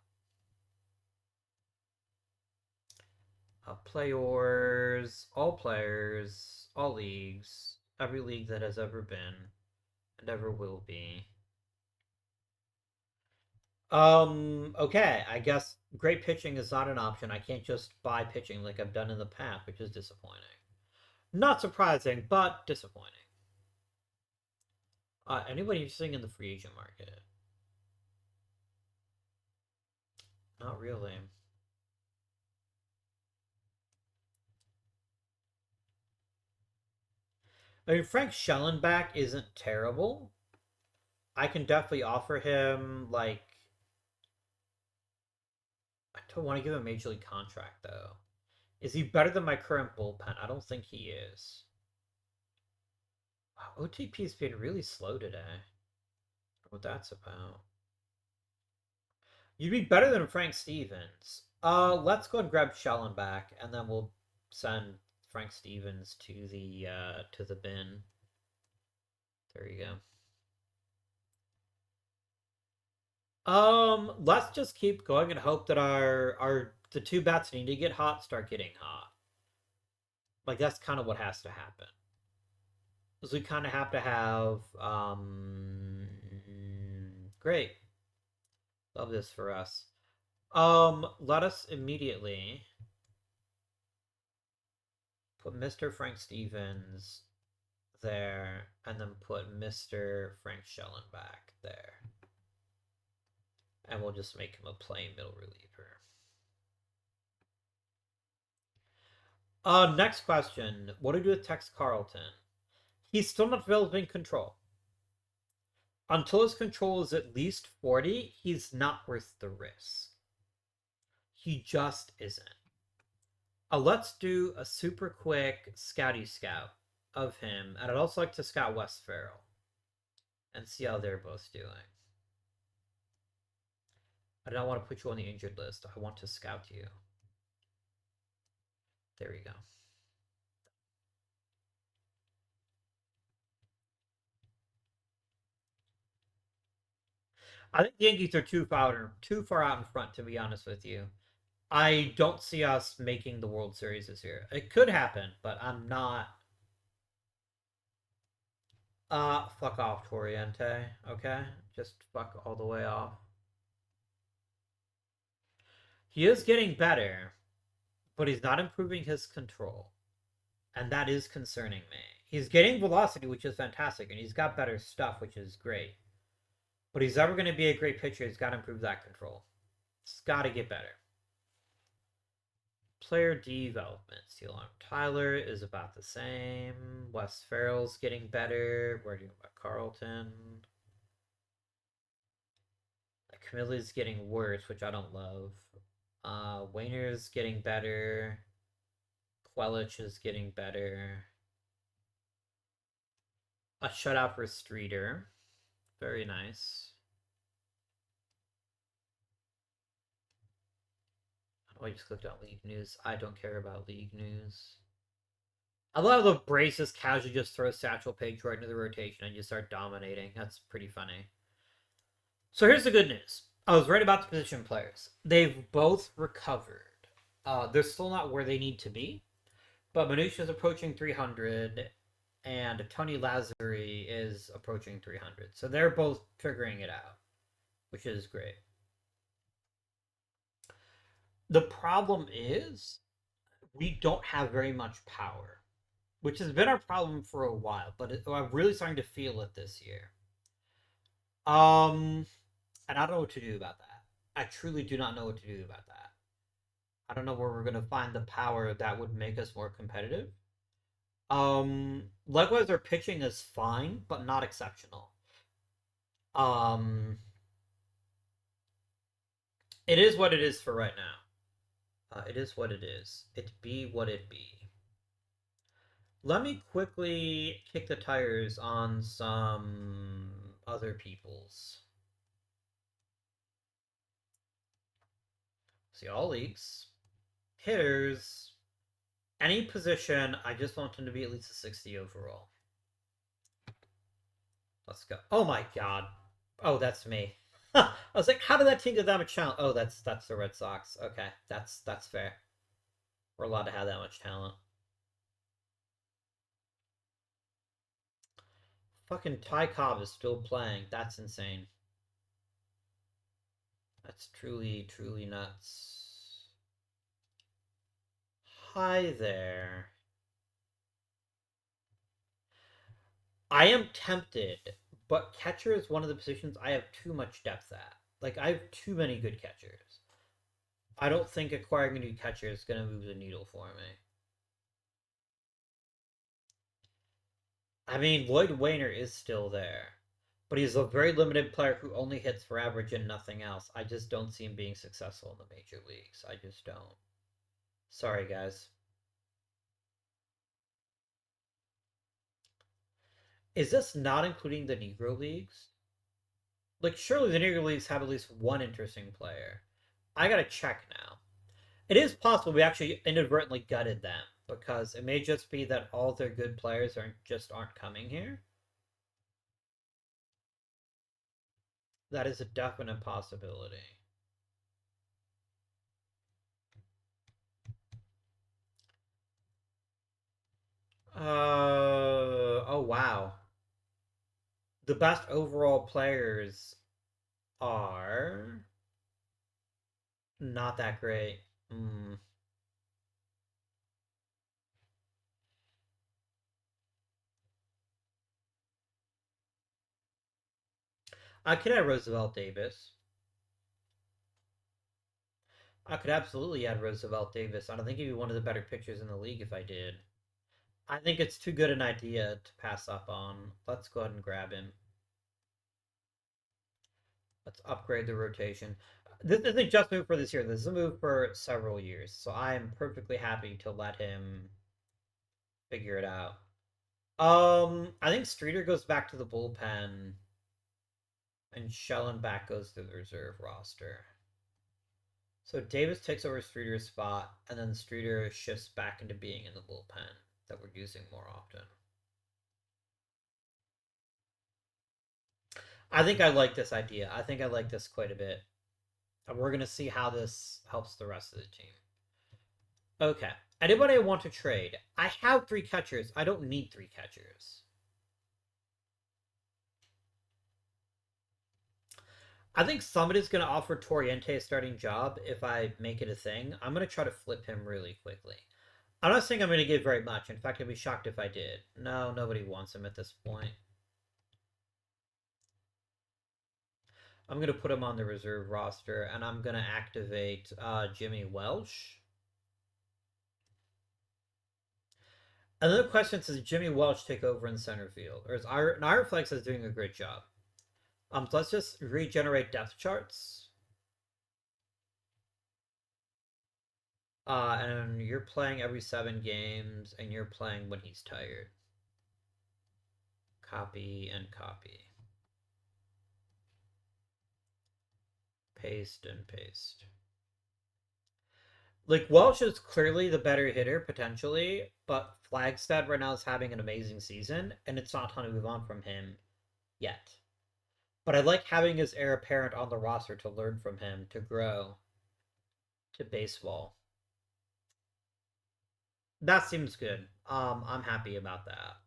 Players, all leagues, every league that has ever been and ever will be. Okay, I guess great pitching is not an option. I can't just buy pitching like I've done in the past, which is disappointing. Not surprising, but disappointing. Anybody interesting in the free agent market? Not really. I mean, Frank Schellenbach isn't terrible. I can definitely offer him, like, I don't want to give him a major league contract though. Is he better than my current bullpen? I don't think he is. Wow, OTP's been really slow today. What that's about. You'd be better than Frank Stevens. Let's go and grab Schellenbach, and then we'll send Frank Stevens to the bin. There you go. Let's just keep going and hope that our the two bats need to get hot start getting hot. Like that's kind of what has to happen. Because we kind of have to have great. Love this for us. Let us immediately put Mr. Frank Stevens there, and then put Mr. Frank Schellenbach there. And we'll just make him a plain middle reliever. Next question. What do we do with Tex Carlton? He's still not developing control. Until his control is at least 40, he's not worth the risk. He just isn't. Let's do a super quick scouty scout of him. And I'd also like to scout Wes Farrell and see how they're both doing. I don't want to put you on the injured list. I want to scout you. There we go. I think the Yankees are too far out in front, to be honest with you. I don't see us making the World Series this year. It could happen, but I'm not. Fuck off, Toriente. Okay, just fuck all the way off. He is getting better, but he's not improving his control, and that is concerning me. He's getting velocity, which is fantastic, and he's got better stuff, which is great. But he's ever going to be a great pitcher. He's got to improve that control. It's got to get better. Player development. Steel Arm Tyler is about the same. Wes Farrell's getting better. We're doing about Carlton. Camille's getting worse, which I don't love. Wayner's getting better. Quelich is getting better. A shutout for Streeter. Very nice. How do I just clicked on league news. I don't care about league news. A lot of the braces casually just throw Satchel Paige right into the rotation and you start dominating. That's pretty funny. So here's the good news. I was right about the position players. They've both recovered. They're still not where they need to be, but Manouche is approaching 300, and Tony Lazzari is approaching 300. So they're both figuring it out, which is great. The problem is we don't have very much power, which has been our problem for a while, but I'm really starting to feel it this year. Um, and I don't know what to do about that. I truly do not know what to do about that. I don't know where we're gonna find the power that would make us more competitive. Likewise, our pitching is fine, but not exceptional. Um, it is what it is for right now. It is what it is. It be what it be. Let me quickly kick the tires on some other people's. See, all leagues, hitters, any position. I just want them to be at least a 60 overall. Let's go. Oh my god. Oh, that's me. I was like, how did that team get that much talent? Oh, that's the Red Sox. Okay, that's fair. We're allowed to have that much talent. Fucking Ty Cobb is still playing. That's insane. That's truly nuts. Hi there. I am tempted, but catcher is one of the positions I have too much depth at. Like, I have too many good catchers. I don't think acquiring a new catcher is going to move the needle for me. I mean, Lloyd Wayner is still there, but he's a very limited player who only hits for average and nothing else. I just don't see him being successful in the major leagues. I just don't. Sorry, guys. Is this not including the Negro Leagues? Like, surely the Negro Leagues have at least one interesting player. I gotta check now. It is possible we actually inadvertently gutted them because it may just be that all their good players aren't coming here. That is a definite possibility. Oh wow. The best overall players are not that great. Mm. I could add Roosevelt Davis. I could absolutely add Roosevelt Davis. I don't think he'd be one of the better pitchers in the league if I did. I think it's too good an idea to pass up on. Let's go ahead and grab him. Let's upgrade the rotation. This isn't just a move for this year. This is a move for several years. So I am perfectly happy to let him figure it out. I think Streeter goes back to the bullpen, and Schellenbach goes to the reserve roster. So Davis takes over Streeter's spot, and then Streeter shifts back into being in the bullpen that we're using more often. I think I like this idea. I think I like this quite a bit. And we're going to see how this helps the rest of the team. Okay. Anybody I want to trade? I have three catchers. I don't need three catchers. I think somebody's going to offer Toriente a starting job if I make it a thing. I'm going to try to flip him really quickly. I'm not saying I'm going to give very much. In fact, I'd be shocked if I did. No, nobody wants him at this point. I'm going to put him on the reserve roster, and I'm going to activate Jimmy Welsh. And then the question is, does Jimmy Welsh take over in center field? Or is Ireflex is doing a great job? So let's just regenerate depth charts. And you're playing every 7 games, and you're playing when he's tired. Copy and copy. Paste and paste. Like Welsh is clearly the better hitter potentially, but Flagstad right now is having an amazing season, and it's not time to move on from him yet. But I like having his heir apparent on the roster to learn from him to grow to baseball. That seems good. I'm happy about that.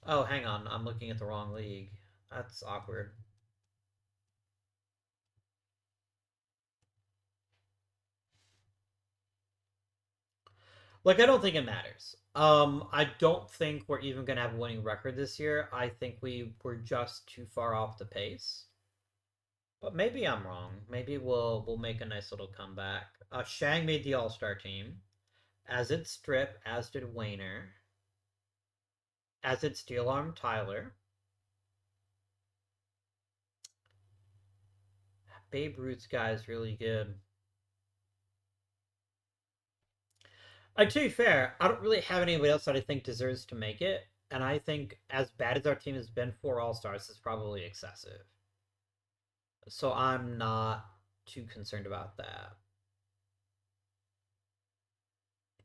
Oh, hang on, I'm looking at the wrong league. That's awkward. Like, I don't think it matters. I don't think we're even gonna have a winning record this year. I think we were just too far off the pace. But maybe I'm wrong. Maybe we'll make a nice little comeback. Shang made the All Star team, as did Strip, as did Wayner, as did Steel Arm Tyler. Babe Ruth's guy is really good. To be fair, I don't really have anybody else that I think deserves to make it, and I think as bad as our team has been for All Stars, it's probably excessive. So I'm not too concerned about that.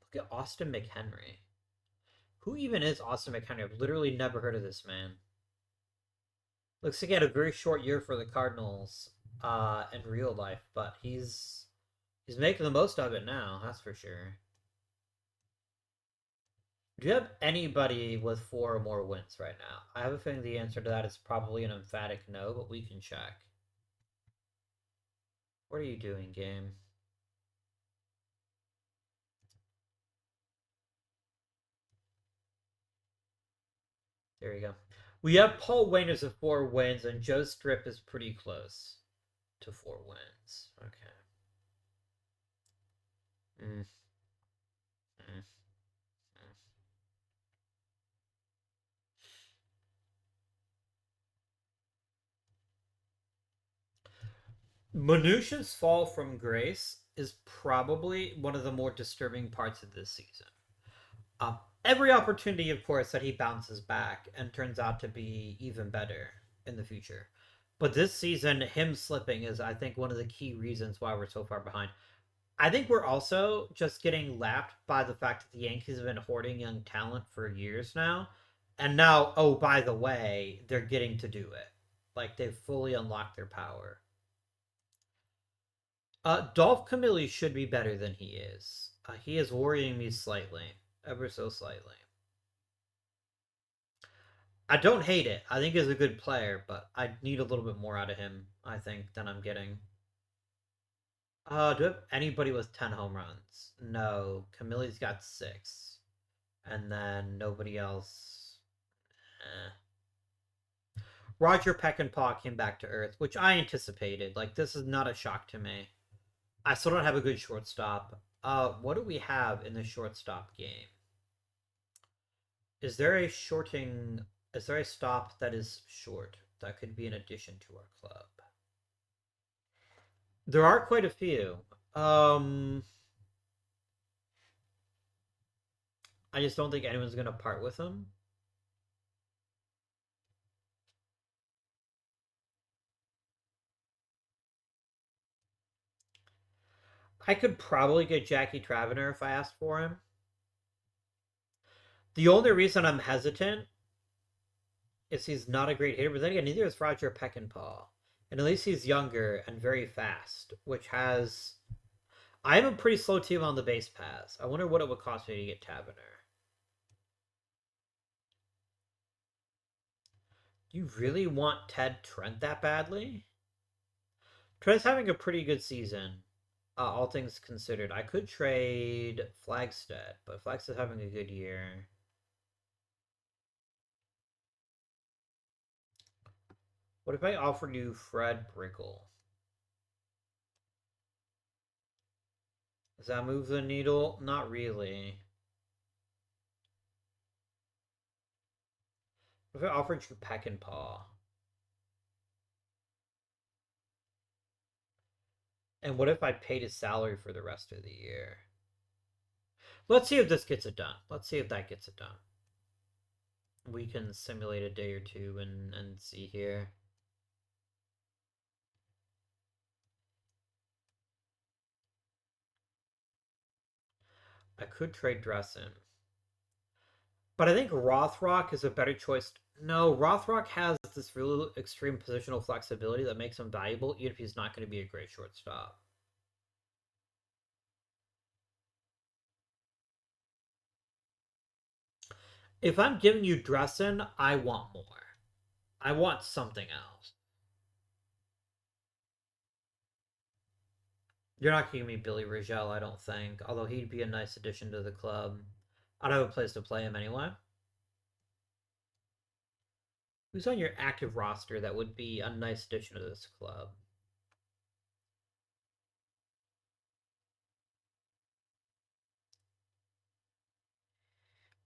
Look at Austin McHenry. Who even is Austin McHenry? I've literally never heard of this man. Looks like he had a very short year for the Cardinals in real life, but he's making the most of it now, that's for sure. Do you have anybody with four or more wins right now? I have a feeling the answer to that is probably an emphatic no, but we can check. What are you doing, game? There you go. We have Paul Wainers of four wins, and Joe Strip is pretty close to four wins. Okay. Mm, mm, mm. Manusha's fall from grace is probably one of the more disturbing parts of this season. Every opportunity, of course, that he bounces back and turns out to be even better in the future. But this season, him slipping is, I think, one of the key reasons why we're so far behind. I think we're also just getting lapped by the fact that the Yankees have been hoarding young talent for years now. And now, oh, by the way, they're getting to do it. Like, they've fully unlocked their power. Dolph Camilli should be better than he is. He is worrying me slightly, ever so slightly. I don't hate it. I think he's a good player, but I need a little bit more out of him, I think, than I'm getting. Do I have anybody with 10 home runs? No. Camille's got 6. And then nobody else. Eh. Roger Peckinpah came back to Earth, which I anticipated. Like, this is not a shock to me. I still don't have a good shortstop. What do we have in the shortstop game? Is there a shorting? Is there a stop that is short that could be an addition to our club? There are quite a few. I just don't think anyone's gonna part with them. I could probably get Jackie Travener if I asked for him. The only reason I'm hesitant is he's not a great hitter, but then again, neither is Roger Peckinpah. And at least he's younger and very fast, which has. I have a pretty slow team on the base paths. I wonder what it would cost me to get Tavener. You really want Ted Trent that badly? Trent's having a pretty good season, all things considered. I could trade Flagstead, but Flagstead's having a good year. What if I offered you Fred Brickle? Does that move the needle? Not really. What if I offered you Peckinpah? And what if I paid his salary for the rest of the year? Let's see if this gets it done. Let's see if that gets it done. We can simulate a day or two and see here. I could trade Dressen. But I think Rothrock is a better choice. No, Rothrock has this really extreme positional flexibility that makes him valuable, even if he's not going to be a great shortstop. If I'm giving you Dressen, I want more. I want something else. You're not giving me Billy Rigel, I don't think. Although he'd be a nice addition to the club. I don't have a place to play him anyway. Who's on your active roster that would be a nice addition to this club?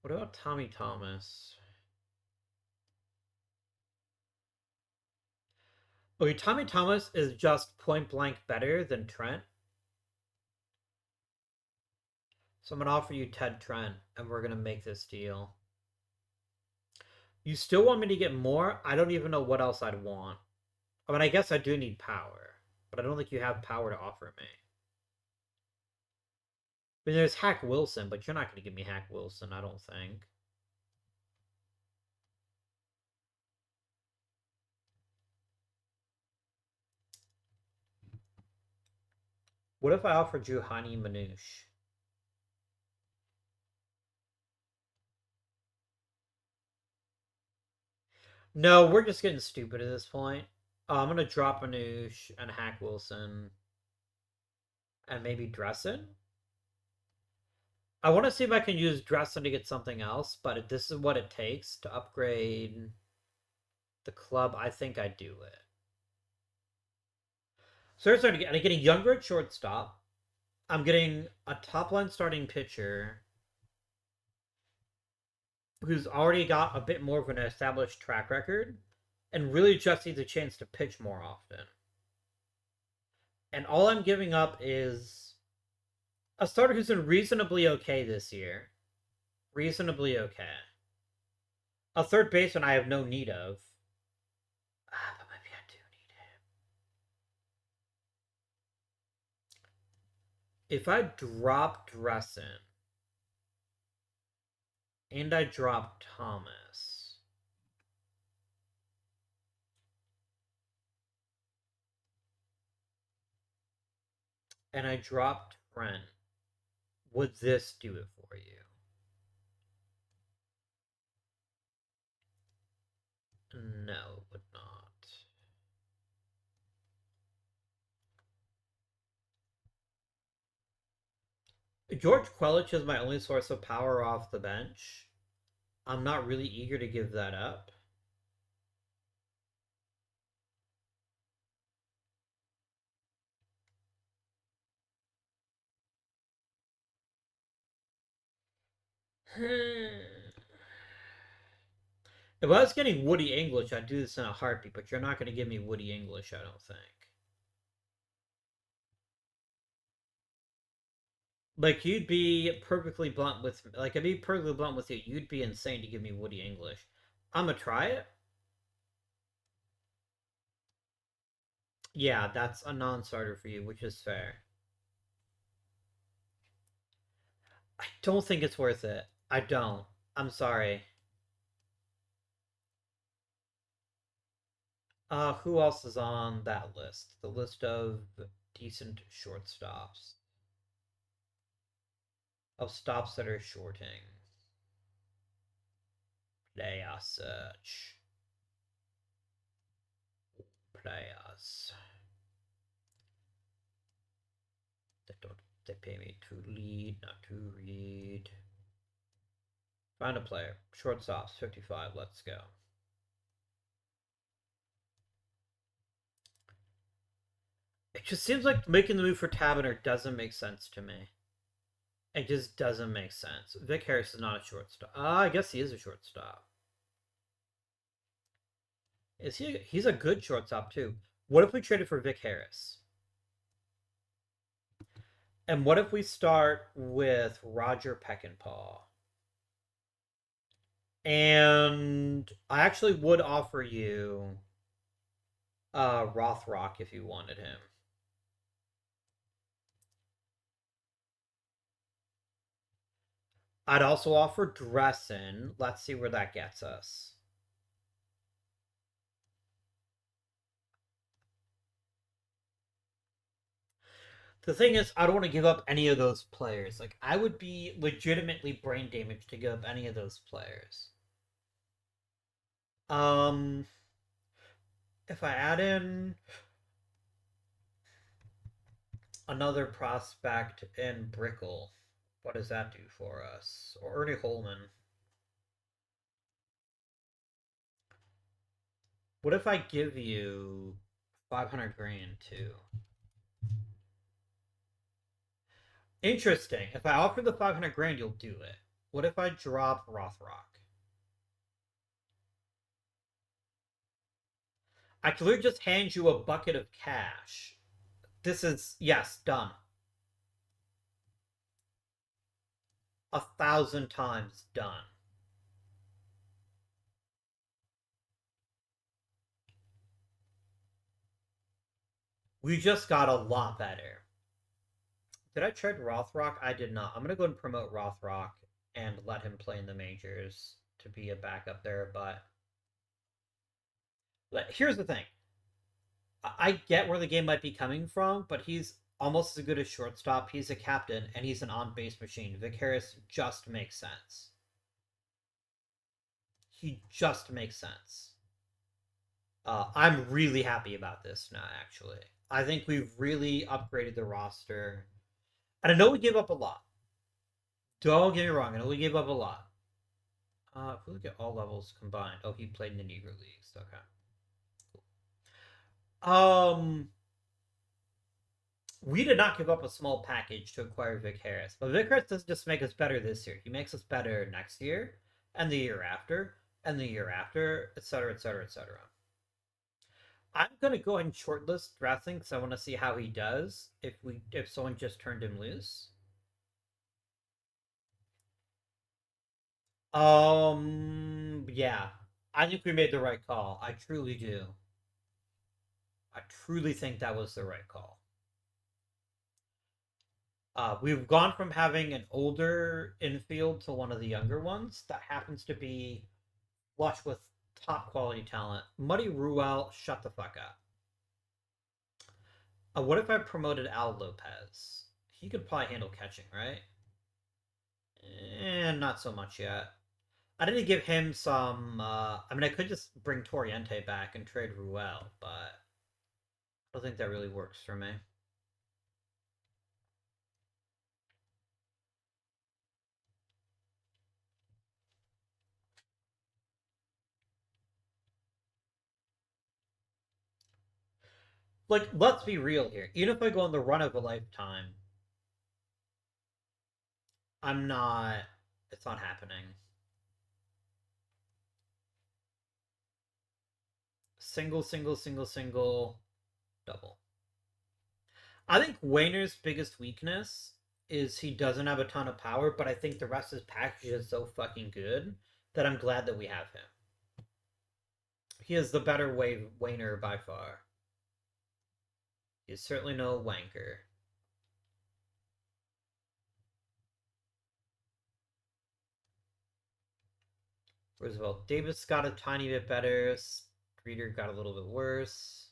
What about Tommy Thomas? Okay, Tommy Thomas is just point blank better than Trent. So I'm going to offer you Ted Trent, and we're going to make this deal. You still want me to get more? I don't even know what else I'd want. I mean, I guess I do need power, but I don't think you have power to offer me. I mean, there's Hack Wilson, but you're not going to give me Hack Wilson, I don't think. What if I offered you Hani Manouche? No, we're just getting stupid at this point. I'm going to drop Manouche and Hack Wilson and maybe Dressen. I want to see if I can use Dressen to get something else, but if this is what it takes to upgrade the club, I think I'd do it. So I'm getting younger at shortstop. I'm getting a top line starting pitcher who's already got a bit more of an established track record and really just needs a chance to pitch more often. And all I'm giving up is a starter who's been reasonably okay this year. Reasonably okay. A third baseman I have no need of. But maybe I do need him. If I drop Dressen and I drop Thomas, and I drop Trent, would this do it for you? No, it would not. George Quelich is my only source of power off the bench. I'm not really eager to give that up. If I was getting Woody English, I'd do this in a heartbeat, but you're not going to give me Woody English, I don't think. Like, you'd be perfectly blunt with... Like, I'd be perfectly blunt with you. You'd be insane to give me Woody English. I'm gonna try it. Yeah, that's a non-starter for you, which is fair. I don't think it's worth it. I don't. I'm sorry. Who else is on that list? The list of decent shortstops. Of stops that are shorting. Player search. Players. They pay me to lead, not to read. Find a player. Shortstops, 55. Let's go. It just seems like making the move for Tavener doesn't make sense to me. It just doesn't make sense. Vic Harris is not a shortstop. I guess he is a shortstop. Is he? He's a good shortstop too. What if we traded for Vic Harris? And what if we start with Roger Peckinpah? And I actually would offer you Rothrock if you wanted him. I'd also offer Dressin. Let's see where that gets us. The thing is, I don't want to give up any of those players. Like, I would be legitimately brain damaged to give up any of those players. Um, if I add in another prospect in Brickle, what does that do for us? Or Ernie Holman. What if I give you 500 grand too? Interesting. If I offer the 500 grand, you'll do it. What if I drop Rothrock? I could literally just hand you a bucket of cash. This is, yes, done. 1,000 times done. We just got a lot better. Did I trade Rothrock? I did not. I'm going to go and promote Rothrock and let him play in the majors to be a backup there. But here's the thing. I get where the game might be coming from, but he's almost as good as shortstop. He's a captain, and he's an on-base machine. Vic Harris just makes sense. He just makes sense. I'm really happy about this now, actually. I think we've really upgraded the roster. And I know we gave up a lot. Don't get me wrong, I know we gave up a lot. If we look at all levels combined. Oh, he played in the Negro Leagues. Okay. We did not give up a small package to acquire Vic Harris, but Vic Harris doesn't just make us better this year. He makes us better next year, and the year after, and the year after, etc., etc., etc. I'm gonna go ahead and shortlist dressing because I want to see how he does if someone just turned him loose. Yeah, I think we made the right call. I truly do. I truly think that was the right call. We've gone from having an older infield to one of the younger ones that happens to be flush with top quality talent. Muddy Ruel, shut the fuck up. What if I promoted Al Lopez? He could probably handle catching, right? Not so much yet. I didn't give him some. I mean, I could just bring Toriente back and trade Ruel, but I don't think that really works for me. Like, let's be real here. Even if I go on the run of a lifetime, I'm not. It's not happening. Single, single, single, single, double. I think Wayner's biggest weakness is he doesn't have a ton of power, but I think the rest of his package is so fucking good that I'm glad that we have him. He is the better Wayner by far. He's certainly no wanker. Roosevelt Davis got a tiny bit better. Streeter got a little bit worse.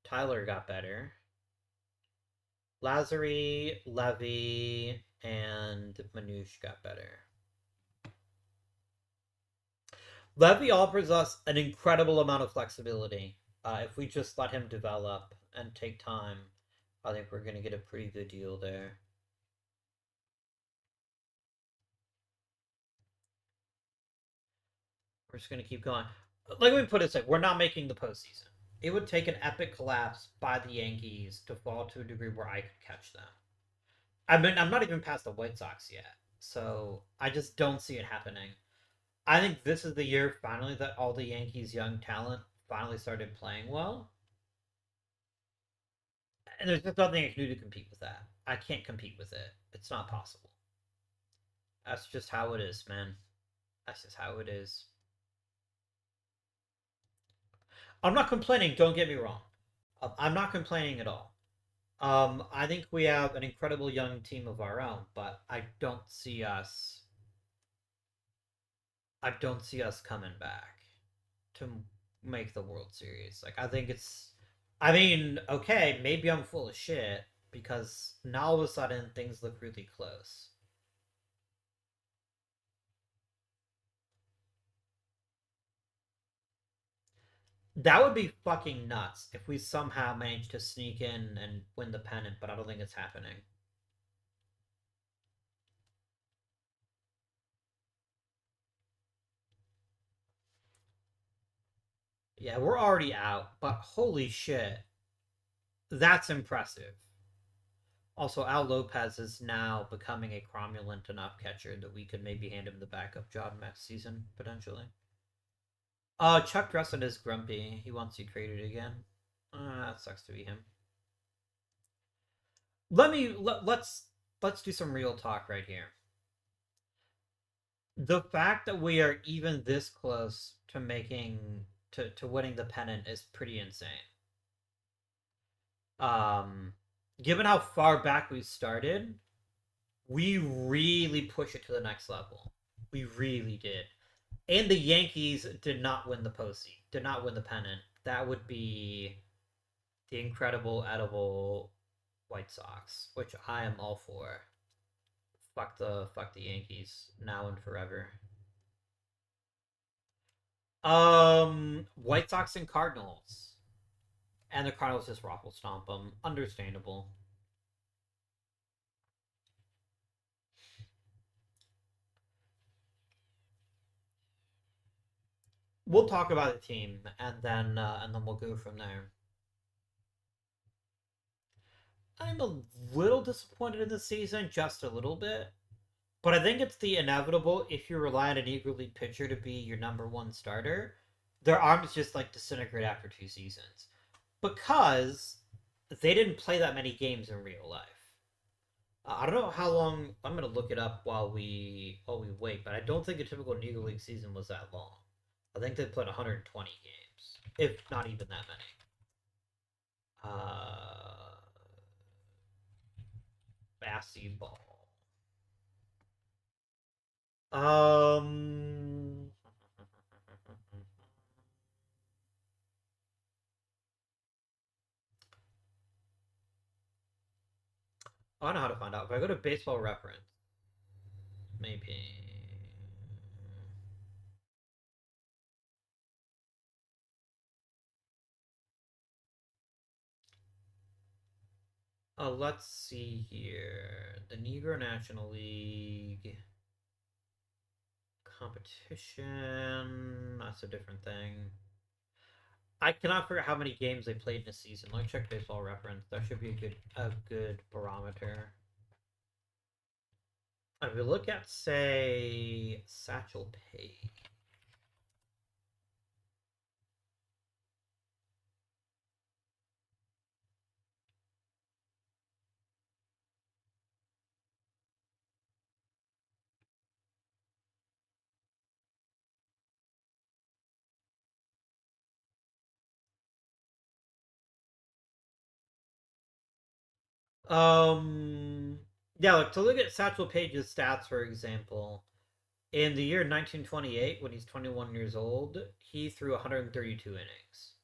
Tyler got better. Lazary, Levy, and Manouche got better. Levy offers us an incredible amount of flexibility. If we just let him develop and take time, I think we're going to get a pretty good deal there. We're just going to keep going. Like we put it, we're not making the postseason. It would take an epic collapse by the Yankees to fall to a degree where I could catch them. I mean, I'm not even past the White Sox yet, so I just don't see it happening. I think this is the year finally that all the Yankees' young talent finally started playing well. And there's just nothing I can do to compete with that. I can't compete with it. It's not possible. That's just how it is, man. That's just how it is. I'm not complaining, don't get me wrong. I'm not complaining at all. I think we have an incredible young team of our own, but I don't see us coming back to make the World Series. Like I think it's I mean, okay, maybe I'm full of shit because now all of a sudden things look really close. That would be fucking nuts if we somehow managed to sneak in and win the pennant, but I don't think it's happening. Yeah, we're already out, but holy shit, that's impressive. Also, Al Lopez is now becoming a cromulent enough catcher that we could maybe hand him the backup job next season, potentially. Chuck Dresson is grumpy. He wants you traded again. That sucks to be him. Let's do some real talk right here. The fact that we are even this close to making to winning the pennant is pretty insane. Um, Given how far back we started, we really push it to the next level. We really did. And the Yankees did not win the postseason, did not win the pennant. That would be the incredible, edible White Sox, which I am all for. Fuck the Yankees now and forever. White Sox and Cardinals, and the Cardinals just raffle stomp them. Understandable. We'll talk about the team, and then we'll go from there. I'm a little disappointed in the season, just a little bit. But I think it's the inevitable if you rely on an eager league pitcher to be your number one starter. Their arms just like disintegrate after 2 seasons because they didn't play that many games in real life. I don't know how long. I'm gonna look it up while we wait, but I don't think a typical Negro League season was that long. I think they played 120 games, if not even that many. Uh, Basketball. Um, I know how to find out. If I go to Baseball Reference, maybe. Let's see here. The Negro National League competition. That's a different thing. I cannot figure out how many games they played in a season. Let me check Baseball Reference. That should be a good barometer. If we look at say Satchel Paige. Um, yeah, like to look at Satchel Paige's stats, for example, in the year 1928, when he's 21 years old, he threw 132 innings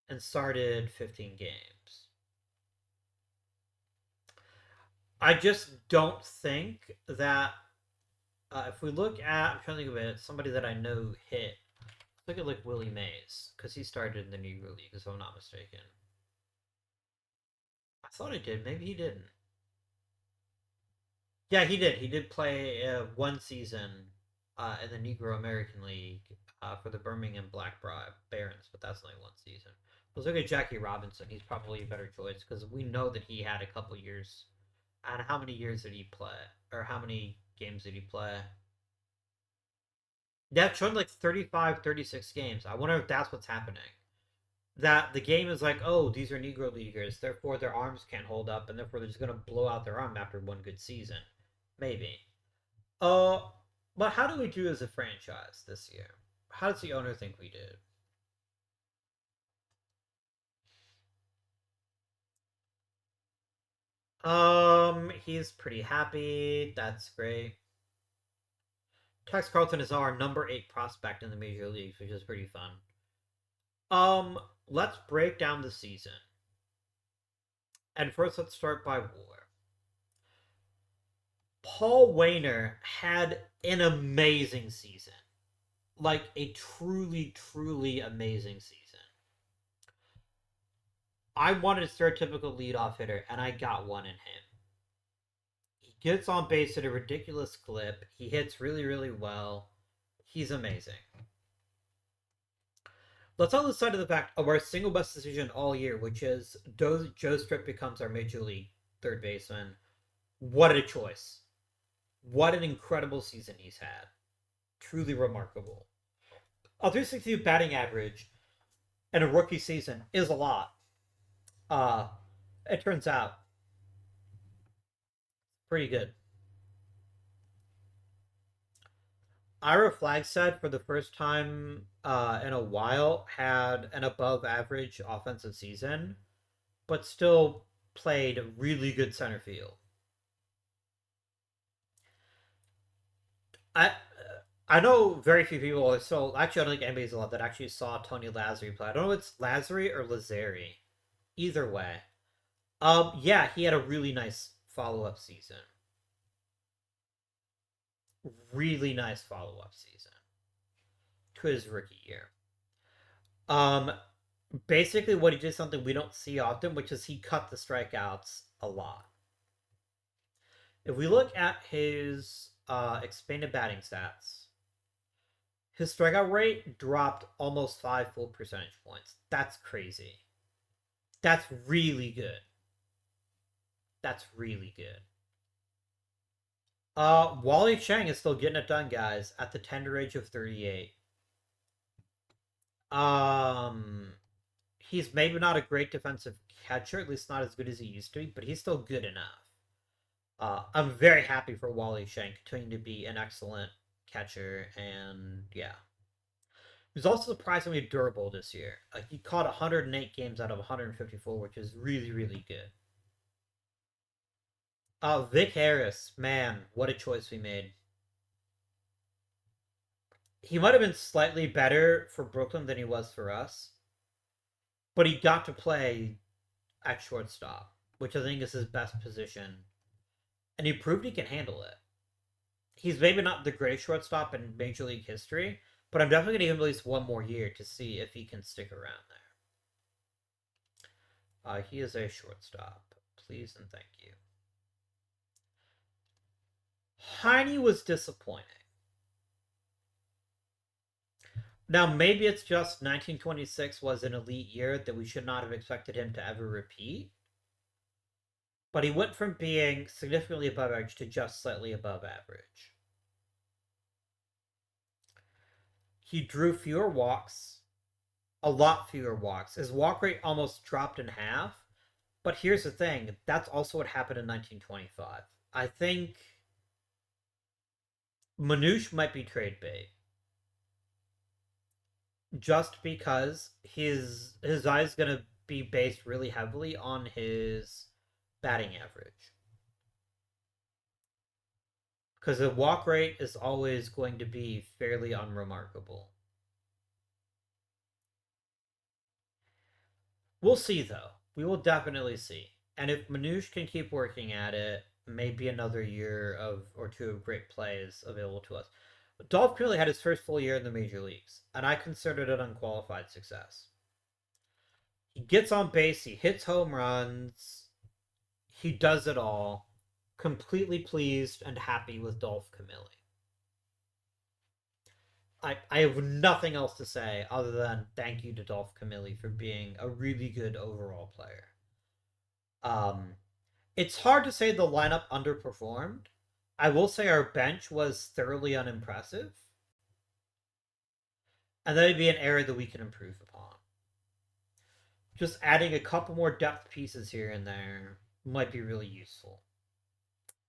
and started 15 games. I just don't think that if we look at, I'm trying to think of it, somebody that I know hit. Look at like Willie Mays because he started in the Negro League, if I'm not mistaken. I thought he did. Maybe he didn't. Yeah, he did. He did play one season in the Negro American League for the Birmingham Black Barons, but that's only one season. Let's look at Jackie Robinson. He's probably a better choice because we know that he had a couple years. And how many years did he play? Or how many games did he play? That showed like 35, 36 games. I wonder if that's what's happening. That the game is like, oh, these are Negro Leaguers, therefore their arms can't hold up, and therefore they're just going to blow out their arm after one good season. Maybe. Uh, but how do we do as a franchise this year? How does the owner think we did? He's pretty happy. That's great. Tex Carlton is our number 8 prospect in the major leagues, which is pretty fun. Let's break down the season. And first, let's start by WAR. Paul Wainer had an amazing season. Like a truly, truly amazing season. I wanted a stereotypical leadoff hitter, and I got one in him. He gets on base at a ridiculous clip. He hits really, really well. He's amazing. Let's on the side of the fact of our single best decision all year, which is Joe Strip becomes our major league third baseman. What a choice. What an incredible season he's had. Truly remarkable. A 362 batting average in a rookie season is a lot. Uh, it turns out pretty good. Ira Flagstad, for the first time in a while, had an above average offensive season, but still played really good center field. I I know very few people. So actually, I don't think anybody's allowed that actually saw Tony Lazzari play. I don't know if it's Lazzari or Lazzari. Either way, yeah, he had a really nice follow up season. Really nice follow up season to his rookie year. Um, Basically, what he did something we don't see often, which is he cut the strikeouts a lot. If we look at his expanded batting stats, his strikeout rate dropped almost 5 full percentage points. That's crazy. That's really good. That's really good. Wally Chang is still getting it done, guys, at the tender age of 38. Um, he's maybe not a great defensive catcher, at least not as good as he used to be, but he's still good enough. I'm very happy for Wally Chang continuing to be an excellent catcher, and yeah. He was also surprisingly durable this year. He caught 108 games out of 154, which is really, really good. Vic Harris, man, what a choice we made. He might have been slightly better for Brooklyn than he was for us, but he got to play at shortstop, which I think is his best position, and he proved he can handle it. He's maybe not the greatest shortstop in Major League history, but I'm definitely going to give him at least one more year to see if he can stick around there. He is a shortstop. Please and thank you. Heine was disappointing. Now, maybe it's just 1926 was an elite year that we should not have expected him to ever repeat. But he went from being significantly above average to just slightly above average. He drew fewer walks, a lot fewer walks. His walk rate almost dropped in half. But here's the thing, that's also what happened in 1925. I think Manouche might be trade bait. Just because his eye is going to be based really heavily on his batting average. Because the walk rate is always going to be fairly unremarkable. We'll see, though. We will definitely see. And if Manouche can keep working at it, maybe another year of or two of great play is available to us. Dolph Curley had his first full year in the major leagues, and I considered it unqualified success. He gets on base, he hits home runs, he does it all. Completely pleased and happy with Dolph Camilli. I have nothing else to say other than thank you to Dolph Camilli for being a really good overall player. Um, it's hard to say the lineup underperformed. I will say our bench was thoroughly unimpressive, and that would be an area that we can improve upon. Just adding a couple more depth pieces here and there might be really useful.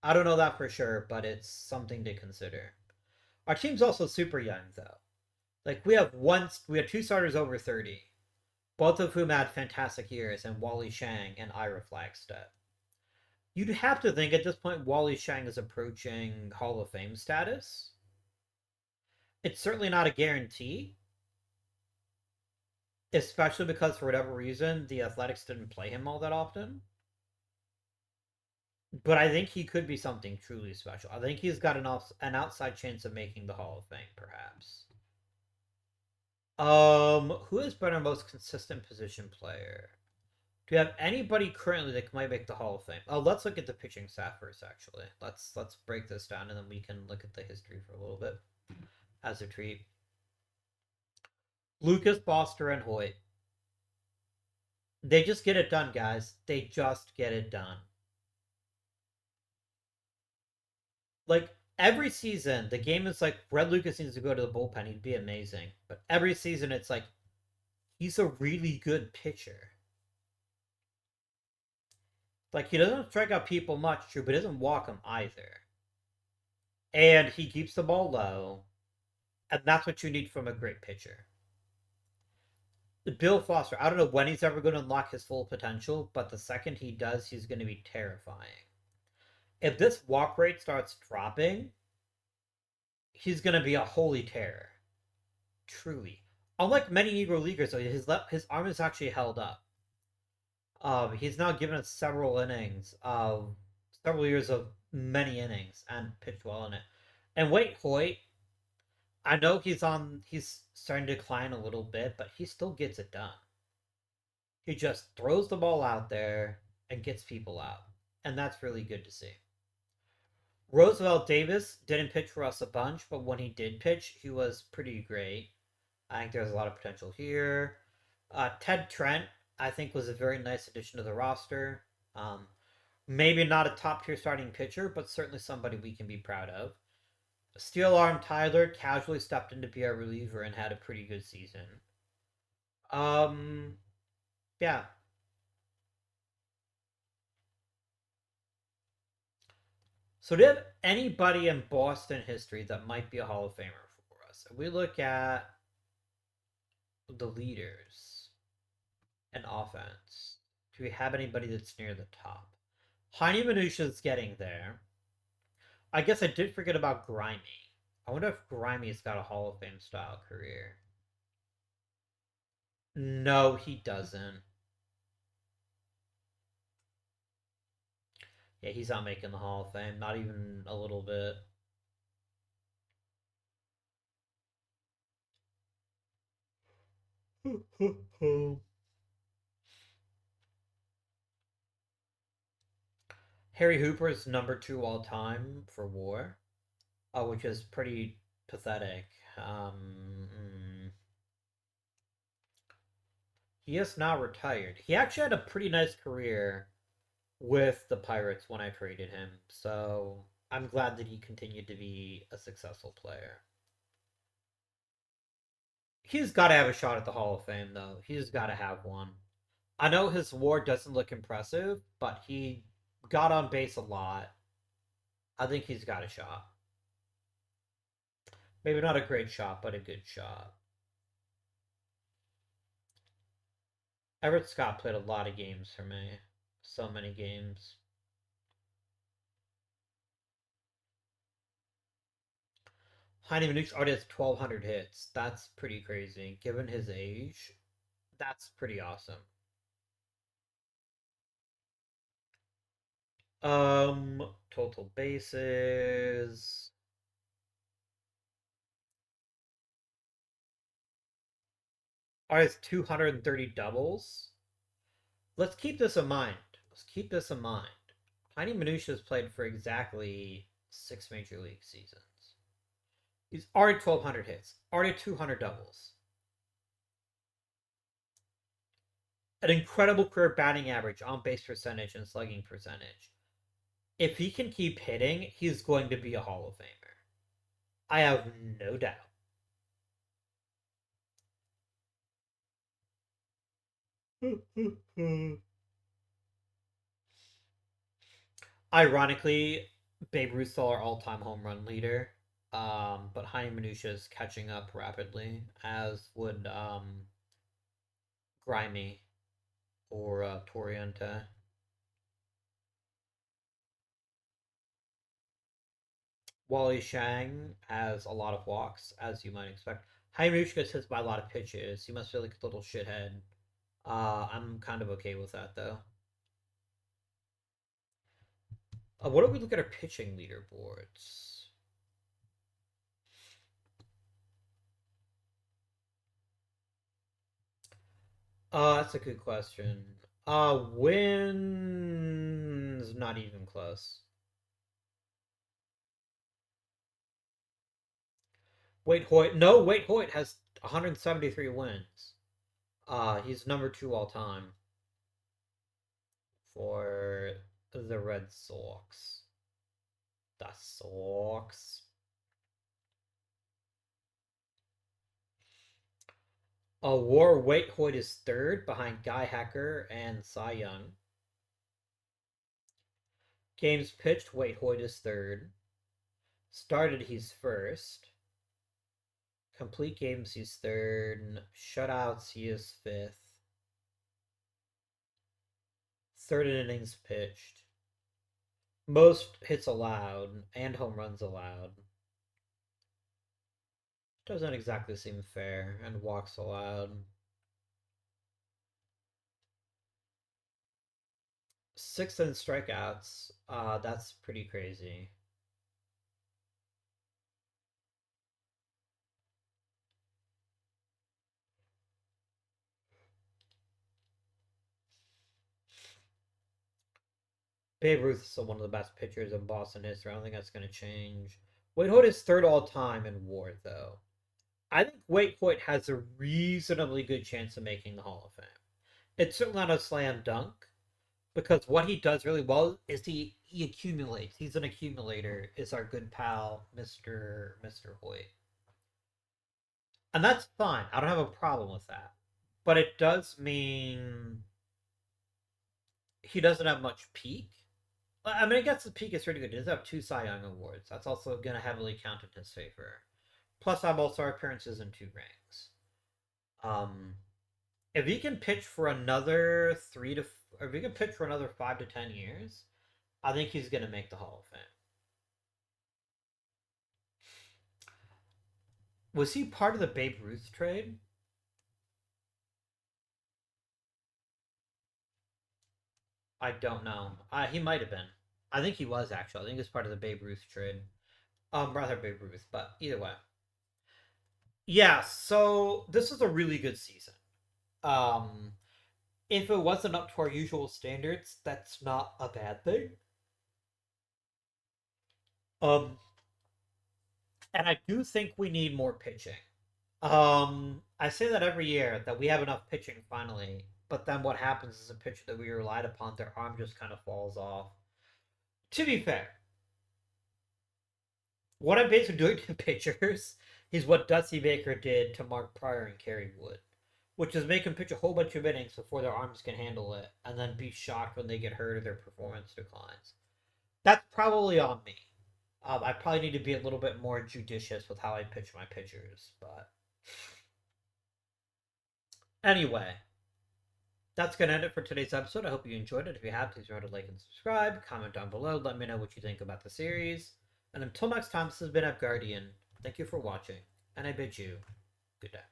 I don't know that for sure, but it's something to consider. Our team's also super young, though. Like we have two starters over 30, both of whom had fantastic years, and Wally Shang and Ira Flagstead. You'd have to think at this point Wally Shang is approaching Hall of Fame status. It's certainly not a guarantee, especially because for whatever reason the Athletics didn't play him all that often. But I think he could be something truly special. I think he's got an outside chance of making the Hall of Fame, perhaps. Who has been our most consistent position player? Do you have anybody currently that might make the Hall of Fame? Oh, let's look at the pitching staff first. Actually, let's break this down and then we can look at the history for a little bit as a treat. Lucas, Foster, and Hoyt. They just get it done, guys. They just get it done. Like every season, the game is like Red Lucas needs to go to the bullpen. He'd be amazing. But every season, it's like he's a really good pitcher. Like he doesn't strike out people much, true, but doesn't walk them either. And he keeps the ball low, and that's what you need from a great pitcher. Bill Foster, I don't know when he's ever going to unlock his full potential, but the second he does, he's going to be terrifying. If this walk rate starts dropping, he's going to be a holy terror. Truly. Unlike many Negro leaguers, though, his arm is actually held up. He's now given us several innings of several years of many innings and pitched well in it. And wait, Hoyt, I know he's starting to decline a little bit, but he still gets it done. He just throws the ball out there and gets people out. And that's really good to see. Roosevelt Davis didn't pitch for us a bunch, but when he did pitch, he was pretty great. I think there's a lot of potential here. Ted Trent, I think, was a very nice addition to the roster. Maybe not a top tier starting pitcher, but certainly somebody we can be proud of. Steel Arm Tyler casually stepped in to be our reliever and had a pretty good season. Um, yeah. So, do you have anybody in Boston history that might be a Hall of Famer for us? If we look at the leaders and offense, do we have anybody that's near the top? Heine Minutia is getting there. I guess I did forget about Grimy. I wonder if Grimy's got a Hall of Fame style career. No, he doesn't. Yeah, he's not making the Hall of Fame, not even a little bit. Harry Hooper's number two all time for WAR, which is pretty pathetic. He is now retired. He actually had a pretty nice career with the Pirates when I traded him, so I'm glad that he continued to be a successful player. He's got to have a shot at the Hall of Fame, though. He's got to have one. I know his WAR doesn't look impressive, but he got on base a lot. I think he's got a shot. Maybe not a great shot, but a good shot. Everett Scott played a lot of games for me. So many games. Heine Manuch already has 1,200 hits. That's pretty crazy. Given his age, that's pretty awesome. Total bases. Already has 230 doubles. Let's keep this in mind. Let's keep this in mind. Heine Manuch has played for exactly 6 major league seasons. He's already 1,200 hits. Already 200 doubles. An incredible career batting average, on base percentage, and slugging percentage. If he can keep hitting, he's going to be a Hall of Famer. I have no doubt. Ironically, Babe Ruth's still our all-time home run leader. But Heine Minutia is catching up rapidly, as would Grimy or Toriente. Wally Shang has a lot of walks, as you might expect. Hairush gets hit by a lot of pitches. He must feel like a little shithead. I'm kind of okay with that, though. What do we look at our pitching leaderboards? That's a good question. Wins not even close. Wait Hoyt, no, Wait Hoyt has 173 wins. He's number 2 all time for the Red Sox. The Sox. WAR Wait Hoyt is third behind Guy Hacker and Cy Young. Games pitched, Wait Hoyt is third. Started, he's first. Complete games, he's third. Shutouts, he is fifth. Third in innings pitched. Most hits allowed and home runs allowed. Doesn't exactly seem fair. And walks allowed. Sixth in strikeouts. That's pretty crazy. Babe Ruth is still one of the best pitchers in Boston history. I don't think that's going to change. Wade Hoyt is third all time in WAR, though. I think Wade Hoyt has a reasonably good chance of making the Hall of Fame. It's certainly not a slam dunk, because what he does really well is he accumulates. He's an accumulator. Is our good pal Mr. Hoyt, and that's fine. I don't have a problem with that, but it does mean he doesn't have much peak. I mean, I guess the peak is pretty good. He does have 2 Cy Young awards. That's also going to heavily count in his favor. Plus, I'm all-star appearances and 2 rings. Um, if he can pitch for another if he can pitch for another 5 to 10 years, I think he's going to make the Hall of Fame. Was he part of the Babe Ruth trade? I don't know. He might have been. I think he was actually. I think he was part of the Babe Ruth trade. Rather Babe Ruth, but either way. Yeah. So this is a really good season. Um, if it wasn't up to our usual standards, that's not a bad thing. Um, and I do think we need more pitching. I say that every year that we have enough pitching finally, but then what happens is a pitcher that we relied upon, their arm just kind of falls off. To be fair, what I'm basically doing to pitchers is what Dusty Baker did to Mark Pryor and Kerry Wood, which is make them pitch a whole bunch of innings before their arms can handle it, and then be shocked when they get hurt or their performance declines. That's probably on me. I probably need to be a little bit more judicious with how I pitch my pitchers, but anyway, that's going to end it for today's episode. I hope you enjoyed it. If you have, please remember to like and subscribe. Comment down below. Let me know what you think about the series. And until next time, this has been Guardian. Thank you for watching, and I bid you good day.